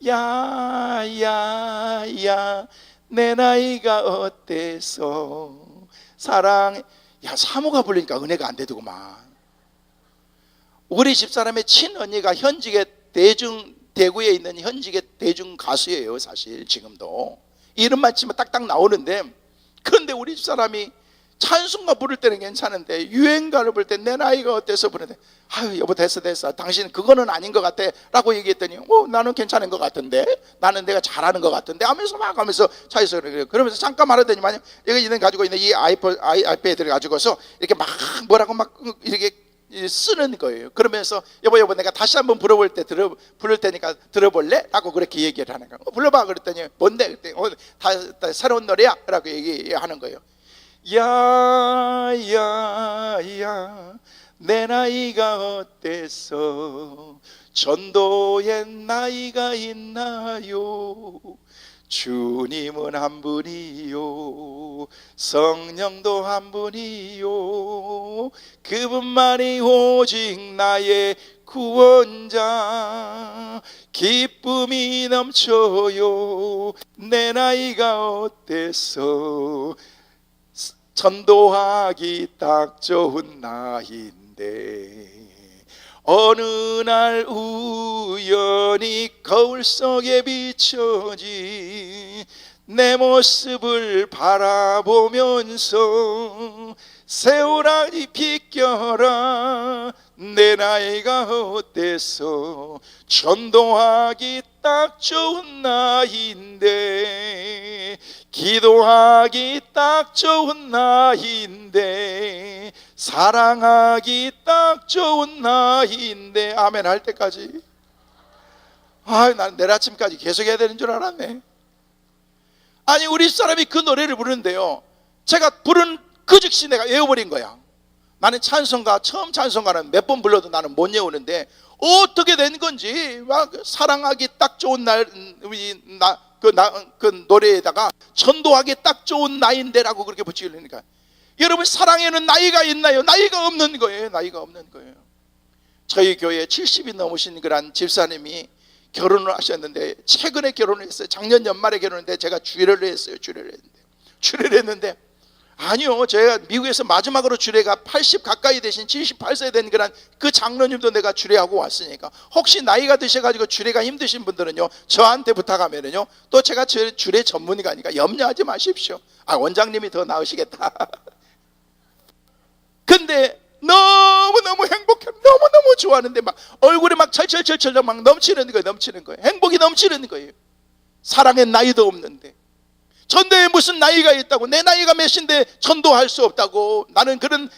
야야야 내 나이가 어때서 사랑해. 야, 사모가 부르니까 은혜가 안 되더구만. 우리 집사람의 친언니가 현직의 대구에 있는 현직의 대중 가수예요. 사실 지금도 이름만 치면 딱딱 나오는데, 그런데 우리 집사람이 찬송가 부를 때는 괜찮은데 유행가를 부를 때 내 나이가 어때서 부르는데, 아유 여보 됐어 당신은 그거는 아닌 것 같아 라고 얘기했더니, 나는 괜찮은 것 같은데, 나는 내가 잘하는 것 같은데 하면서 막 하면서 차에서 그러면서 잠깐 말하더니만요, 얘가 이는 가지고 있는 이 아이패드를 가지고서 이렇게 막 뭐라고 막 이렇게 쓰는 거예요. 그러면서 여보 내가 다시 한번 부를 테니까 들어볼래? 라고 그렇게 얘기를 하는 거예요. 불러봐 그랬더니, 뭔데? 그랬더니 다 새로운 노래야 라고 얘기하는 거예요. 야야야 내 나이가 어때서 전도의 나이가 있나요? 주님은 한 분이요 성령도 한 분이요 그분만이 오직 나의 구원자. 기쁨이 넘쳐요 내 나이가 어때서 전도하기 딱 좋은 나이인데, 어느 날 우연히 거울 속에 비춰진 내 모습을 바라보면서 세월아니 비껴라 내 나이가 어때서 전도하기 딱 좋은 나이인데, 기도하기 딱 좋은 나이인데, 사랑하기 딱 좋은 나이인데. 아멘 할 때까지 난 내일 아침까지 계속 해야 되는 줄 알았네. 아니 우리 사람이 그 노래를 부르는데요, 제가 부른 그 즉시 내가 외워버린 거야. 나는 처음 찬송가는 몇 번 불러도 나는 못 외우는데 어떻게 된 건지, 막 사랑하기 딱 좋은 그 노래에다가 전도하기 딱 좋은 나이인데라고 그렇게 붙이려니까, 여러분 사랑에는 나이가 있나요? 나이가 없는 거예요. 나이가 없는 거예요. 저희 교회에 70이 넘으신 그런 집사님이 결혼을 하셨는데, 최근에 결혼을 했어요. 작년 연말에 결혼했는데 제가 주례를 했어요. 주례를 했는데 아니요, 제가 미국에서 마지막으로 주례가 80 가까이 되신 78세 된 그런 그 장로님도 내가 주례하고 왔으니까, 혹시 나이가 드셔가지고 주례가 힘드신 분들은요 저한테 부탁하면은요 또 제가 주례 전문가니까 염려하지 마십시오. 원장님이 더 나으시겠다. 근데 너무너무 행복해, 너무너무 좋아하는데 막 얼굴에 막 철철철철 막 넘치는 거예요. 행복이 넘치는 거예요. 사랑에 나이도 없는데, 전도에 무슨 나이가 있다고, 내 나이가 몇인데 전도할 수 없다고, 나는 그런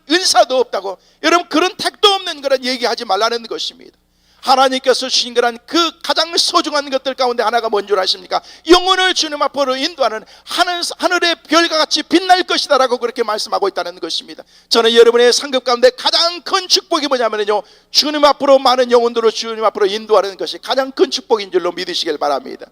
은사도 없다고, 여러분 그런 택도 없는 그런 얘기하지 말라는 것입니다. 하나님께서 주신 그런 그 가장 소중한 것들 가운데 하나가 뭔 줄 아십니까? 영혼을 주님 앞으로 인도하는 하늘의 별과 같이 빛날 것이다 라고 그렇게 말씀하고 있다는 것입니다. 저는 여러분의 상급 가운데 가장 큰 축복이 뭐냐면요, 주님 앞으로 많은 영혼들을 주님 앞으로 인도하는 것이 가장 큰 축복인 줄로 믿으시길 바랍니다.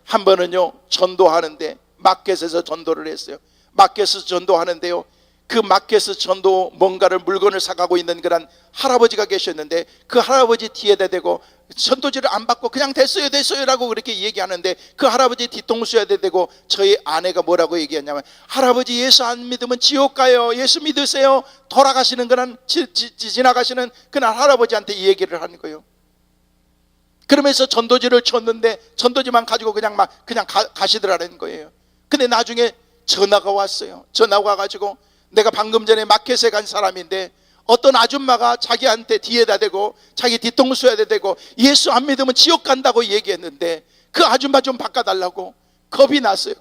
한 번은요 전도하는데 마켓에서 전도를 했어요. 마켓에서 전도하는데요, 그 마켓에서 전도 뭔가를 물건을 사가고 있는 그런 할아버지가 계셨는데, 그 할아버지 뒤에다 대고 전도지를 안 받고 그냥 됐어요 라고 그렇게 얘기하는데, 그 할아버지 뒤통수에 대고 저희 아내가 뭐라고 얘기했냐면, 할아버지 예수 안 믿으면 지옥 가요, 예수 믿으세요. 돌아가시는 그런 지나가시는 그날 할아버지한테 이 얘기를 하는 거예요. 그러면서 전도지를 줬는데 전도지만 가지고 그냥 가시더라는 거예요. 근데 나중에 전화가 왔어요. 전화가 와가지고 내가 방금 전에 마켓에 간 사람인데 어떤 아줌마가 자기한테 뒤에다 대고 자기 뒤통수에다 대고 예수 안 믿으면 지옥 간다고 얘기했는데 그 아줌마 좀 바꿔달라고 겁이 났어요.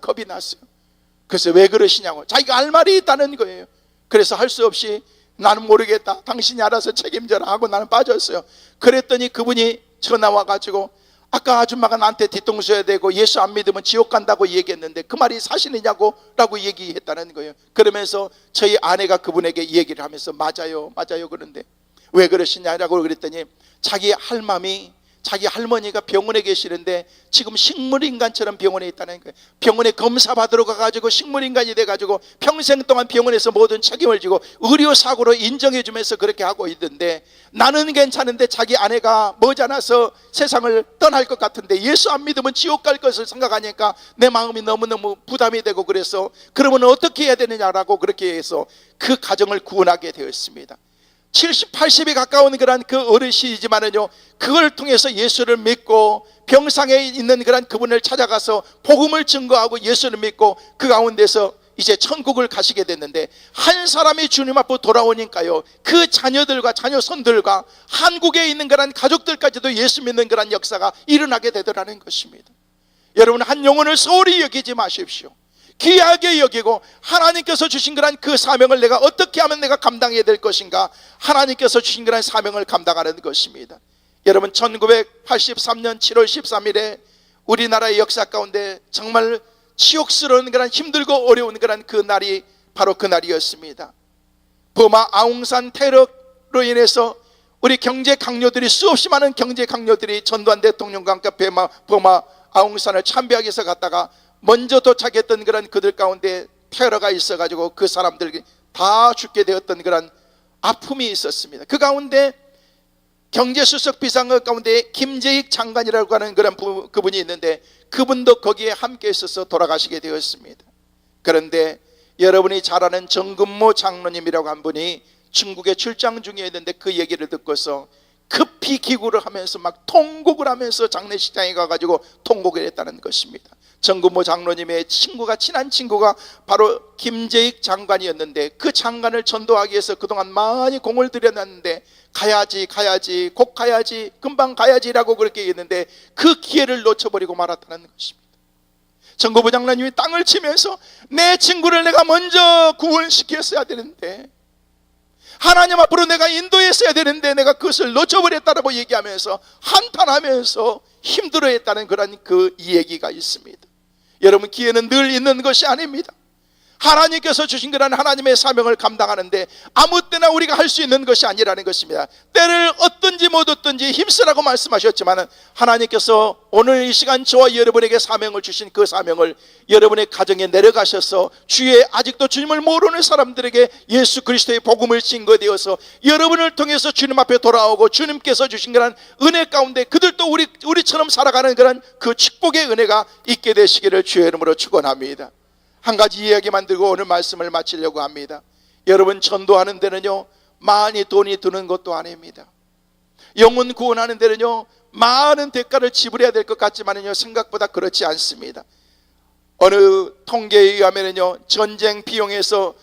그래서 왜 그러시냐고, 자기가 할 말이 있다는 거예요. 그래서 할 수 없이 나는 모르겠다, 당신이 알아서 책임져라 하고 나는 빠졌어요. 그랬더니 그분이 전화 와가지고 아까 아줌마가 나한테 뒤통수에 대고 예수 안 믿으면 지옥 간다고 얘기했는데 그 말이 사실이냐고 라고 얘기했다는 거예요. 그러면서 저희 아내가 그분에게 얘기를 하면서 맞아요 그런데 왜 그러시냐라고 그랬더니 자기 할맘이, 자기 할머니가 병원에 계시는데 지금 식물인간처럼 병원에 있다는 거예요. 병원에 검사 받으러 가가지고 식물인간이 돼가지고 평생 동안 병원에서 모든 책임을 지고 의료사고로 인정해주면서 그렇게 하고 있는데, 나는 괜찮은데 자기 아내가 머지않아서 세상을 떠날 것 같은데 예수 안 믿으면 지옥 갈 것을 생각하니까 내 마음이 너무너무 부담이 되고, 그래서 그러면 어떻게 해야 되느냐라고 그렇게 해서 그 가정을 구원하게 되었습니다. 70, 80에 가까운 그런 그 어르신이지만은요, 그걸 통해서 예수를 믿고 병상에 있는 그런 그분을 찾아가서 복음을 증거하고 예수를 믿고 그 가운데서 이제 천국을 가시게 됐는데, 한 사람이 주님 앞으로 돌아오니까요, 그 자녀들과 자녀손들과 한국에 있는 그런 가족들까지도 예수 믿는 그런 역사가 일어나게 되더라는 것입니다. 여러분, 한 영혼을 소홀히 여기지 마십시오. 귀하게 여기고 하나님께서 주신 그런 그 사명을 내가 어떻게 하면 내가 감당해야 될 것인가, 하나님께서 주신 그런 사명을 감당하는 것입니다. 여러분, 1983년 7월 13일에 우리나라의 역사 가운데 정말 치욕스러운 그런 힘들고 어려운 그런 그 날이 바로 그 날이었습니다. 버마 아웅산 테러로 인해서 우리 경제 강요들이, 수없이 많은 경제 강요들이 전두환 대통령과 함께 버마 아웅산을 참배하기 위해서 갔다가 먼저 도착했던 그런 그들 가운데 테러가 있어가지고 그 사람들이 다 죽게 되었던 그런 아픔이 있었습니다. 그 가운데 경제수석 비상의 가운데 김재익 장관이라고 하는 그런 그분이 있는데, 그분도 거기에 함께 있어서 돌아가시게 되었습니다. 그런데 여러분이 잘 아는 정근모 장로님이라고 한 분이 중국에 출장 중이었는데 그 얘기를 듣고서 급히 기구를 하면서 막 통곡을 하면서 장례식장에 가가지고 통곡을 했다는 것입니다. 정근모 장로님의 친구가, 친한 친구가 바로 김재익 장관이었는데, 그 장관을 전도하기 위해서 그동안 많이 공을 들여놨는데 가야지 곧 가야지 금방 가야지라고 그렇게 했는데 그 기회를 놓쳐버리고 말았다는 것입니다. 정근모 장로님이 땅을 치면서 내 친구를 내가 먼저 구원시켰어야 되는데, 하나님 앞으로 내가 인도했어야 되는데 내가 그것을 놓쳐버렸다라고 얘기하면서 한탄하면서 힘들어했다는 그런 그 이야기가 있습니다. 여러분, 기회는 늘 있는 것이 아닙니다. 하나님께서 주신 그런 하나님의 사명을 감당하는데 아무 때나 우리가 할 수 있는 것이 아니라는 것입니다. 때를 얻든지 못 얻든지 힘쓰라고 말씀하셨지만, 하나님께서 오늘 이 시간 저와 여러분에게 사명을 주신 그 사명을 여러분의 가정에 내려가셔서 주의 아직도 주님을 모르는 사람들에게 예수 그리스도의 복음을 증거되어서 여러분을 통해서 주님 앞에 돌아오고 주님께서 주신 그런 은혜 가운데 그들도 우리처럼 살아가는 그런 그 축복의 은혜가 있게 되시기를 주의 이름으로 축원합니다. 한 가지 이야기만 들고 오늘 말씀을 마치려고 합니다. 여러분, 전도하는 데는요 많이 돈이 드는 것도 아닙니다. 영혼 구원하는 데는요 많은 대가를 지불해야 될 것 같지만요 생각보다 그렇지 않습니다. 어느 통계에 의하면요 전쟁 비용에서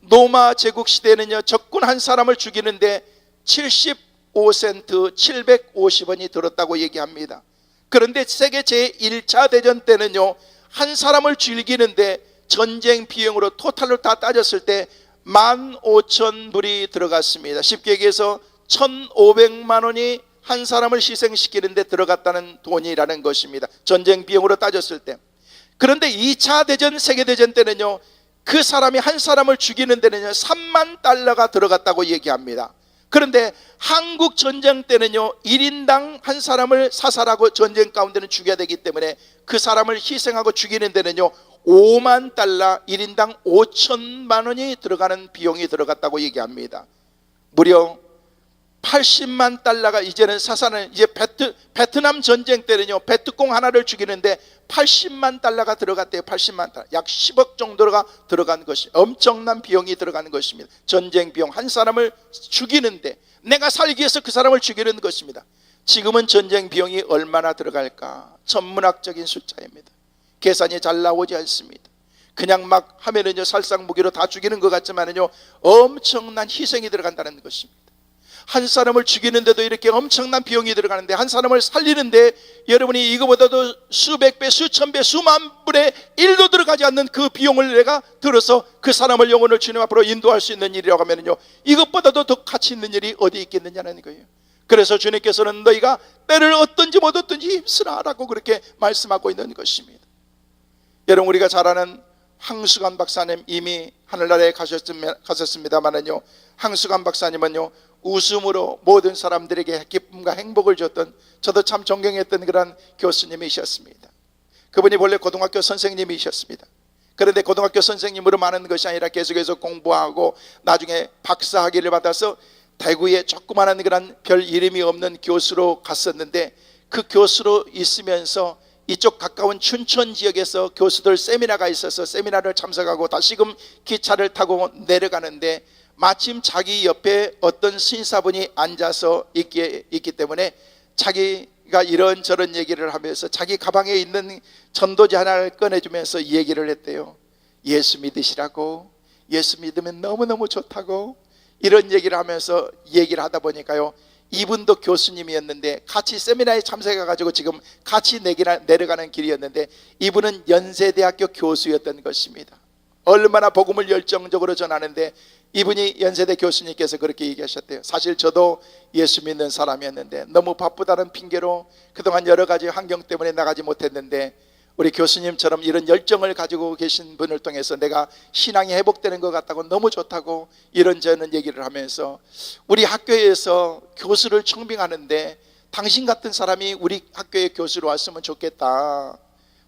로마 제국 시대에는요 적군 한 사람을 죽이는데 75센트 750원이 들었다고 얘기합니다. 그런데 세계 제1차 대전 때는요 한 사람을 죽이는데 전쟁 비용으로 토탈로 다 따졌을 때 15,000불이 들어갔습니다. 쉽게 얘기해서 1,500만 원이 한 사람을 희생시키는데 들어갔다는 돈이라는 것입니다. 전쟁 비용으로 따졌을 때. 그런데 2차 대전, 세계대전 때는요 그 사람이 한 사람을 죽이는 데는요 3만 달러가 들어갔다고 얘기합니다. 그런데 한국 전쟁 때는요 1인당 한 사람을 사살하고 전쟁 가운데는 죽여야 되기 때문에 그 사람을 희생하고 죽이는 데는요 5만 달러, 1인당 5천만 원이 들어가는 비용이 들어갔다고 얘기합니다. 무려 80만 달러가 이제는 사살은, 이제 베트남 전쟁 때는요 베트콩 하나를 죽이는데 80만 달러가 들어갔대요. 80만 달러, 약 10억 정도가 들어간 것이, 엄청난 비용이 들어가는 것입니다. 전쟁 비용, 한 사람을 죽이는데, 내가 살기 위해서 그 사람을 죽이는 것입니다. 지금은 전쟁 비용이 얼마나 들어갈까? 천문학적인 숫자입니다. 계산이 잘 나오지 않습니다. 그냥 막 하면은요 살상무기로 다 죽이는 것 같지만은요 엄청난 희생이 들어간다는 것입니다. 한 사람을 죽이는데도 이렇게 엄청난 비용이 들어가는데, 한 사람을 살리는데 여러분이 이거보다도 수백 배, 수천 배, 수만 분의 1도 들어가지 않는 그 비용을 내가 들어서 그 사람을, 영혼을 주님 앞으로 인도할 수 있는 일이라고 하면요 이것보다도 더 가치 있는 일이 어디 있겠느냐는 거예요. 그래서 주님께서는 너희가 때를 얻든지 못 얻든지 힘쓰라 라고 그렇게 말씀하고 있는 것입니다. 여러분, 우리가 잘 아는 황수관 박사님, 이미 하늘나라에 가셨습니다만은요, 황수관 박사님은요 웃음으로 모든 사람들에게 기쁨과 행복을 줬던, 저도 참 존경했던 그런 교수님이셨습니다. 그분이 본래 고등학교 선생님이셨습니다. 그런데 고등학교 선생님으로 많은 것이 아니라 계속해서 공부하고 나중에 박사학위를 받아서 대구에 조그마한 그런 별 이름이 없는 교수로 갔었는데, 그 교수로 있으면서 이쪽 가까운 춘천 지역에서 교수들 세미나가 있어서 세미나를 참석하고 다시금 기차를 타고 내려가는데 마침 자기 옆에 어떤 신사분이 앉아서 있기 때문에 자기가 이런저런 얘기를 하면서 자기 가방에 있는 전도지 하나를 꺼내주면서 얘기를 했대요. 예수 믿으시라고, 예수 믿으면 너무너무 좋다고, 이런 얘기를 하면서 얘기를 하다 보니까요, 이분도 교수님이었는데 같이 세미나에 참석해가지고 지금 같이 내려가는 길이었는데, 이분은 연세대학교 교수였던 것입니다. 얼마나 복음을 열정적으로 전하는데, 이분이 연세대 교수님께서 그렇게 얘기하셨대요. 사실 저도 예수 믿는 사람이었는데 너무 바쁘다는 핑계로 그동안 여러 가지 환경 때문에 나가지 못했는데, 우리 교수님처럼 이런 열정을 가지고 계신 분을 통해서 내가 신앙이 회복되는 것 같다고, 너무 좋다고 이런저런 얘기를 하면서, 우리 학교에서 교수를 청빙하는데 당신 같은 사람이 우리 학교에 교수로 왔으면 좋겠다.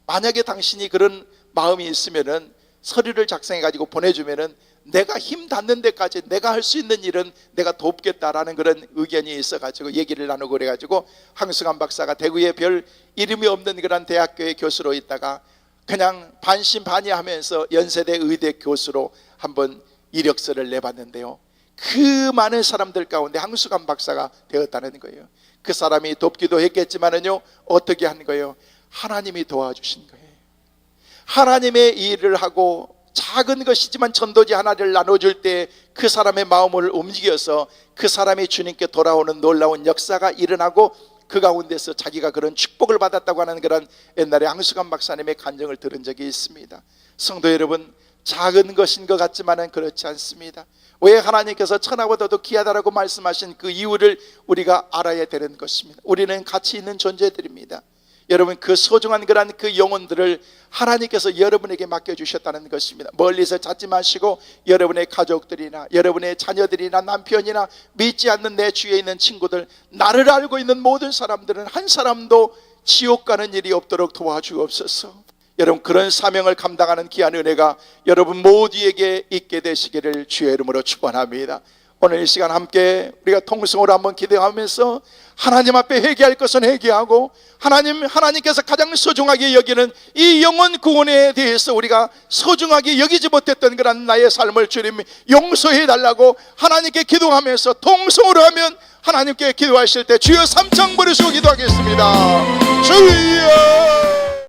만약에 당신이 그런 마음이 있으면은 서류를 작성해 가지고 보내주면은 내가 힘 닿는 데까지 내가 할 수 있는 일은 내가 돕겠다라는 그런 의견이 있어가지고 얘기를 나누고, 그래가지고 황수관 박사가 대구에 별 이름이 없는 그런 대학교의 교수로 있다가 그냥 반신반의하면서 연세대 의대 교수로 한번 이력서를 내봤는데요, 그 많은 사람들 가운데 황수관 박사가 되었다는 거예요. 그 사람이 돕기도 했겠지만은요, 어떻게 한 거예요? 하나님이 도와주신 거예요. 하나님의 일을 하고 작은 것이지만 전도지 하나를 나눠줄 때 그 사람의 마음을 움직여서 그 사람이 주님께 돌아오는 놀라운 역사가 일어나고, 그 가운데서 자기가 그런 축복을 받았다고 하는 그런 옛날에 황수관 박사님의 간증을 들은 적이 있습니다. 성도 여러분, 작은 것인 것 같지만은 그렇지 않습니다. 왜 하나님께서 천하보다도 귀하다라고 말씀하신 그 이유를 우리가 알아야 되는 것입니다. 우리는 가치 있는 존재들입니다. 여러분, 그 소중한 그런 그 영혼들을 하나님께서 여러분에게 맡겨주셨다는 것입니다. 멀리서 찾지 마시고 여러분의 가족들이나 여러분의 자녀들이나 남편이나 믿지 않는 내 주위에 있는 친구들, 나를 알고 있는 모든 사람들은 한 사람도 지옥 가는 일이 없도록 도와주옵소서. 여러분, 그런 사명을 감당하는 귀한 은혜가 여러분 모두에게 있게 되시기를 주의 이름으로 축원합니다. 오늘 이 시간 함께 우리가 통성으로 한번 기도하면서 하나님 앞에 회개할 것은 회개하고, 하나님께서 가장 소중하게 여기는 이 영혼 구원에 대해서 우리가 소중하게 여기지 못했던 그런 나의 삶을 주님 용서해 달라고 하나님께 기도하면서, 통성으로 하면 하나님께 기도하실 때 주여 삼창 부르시고 기도하겠습니다. 주여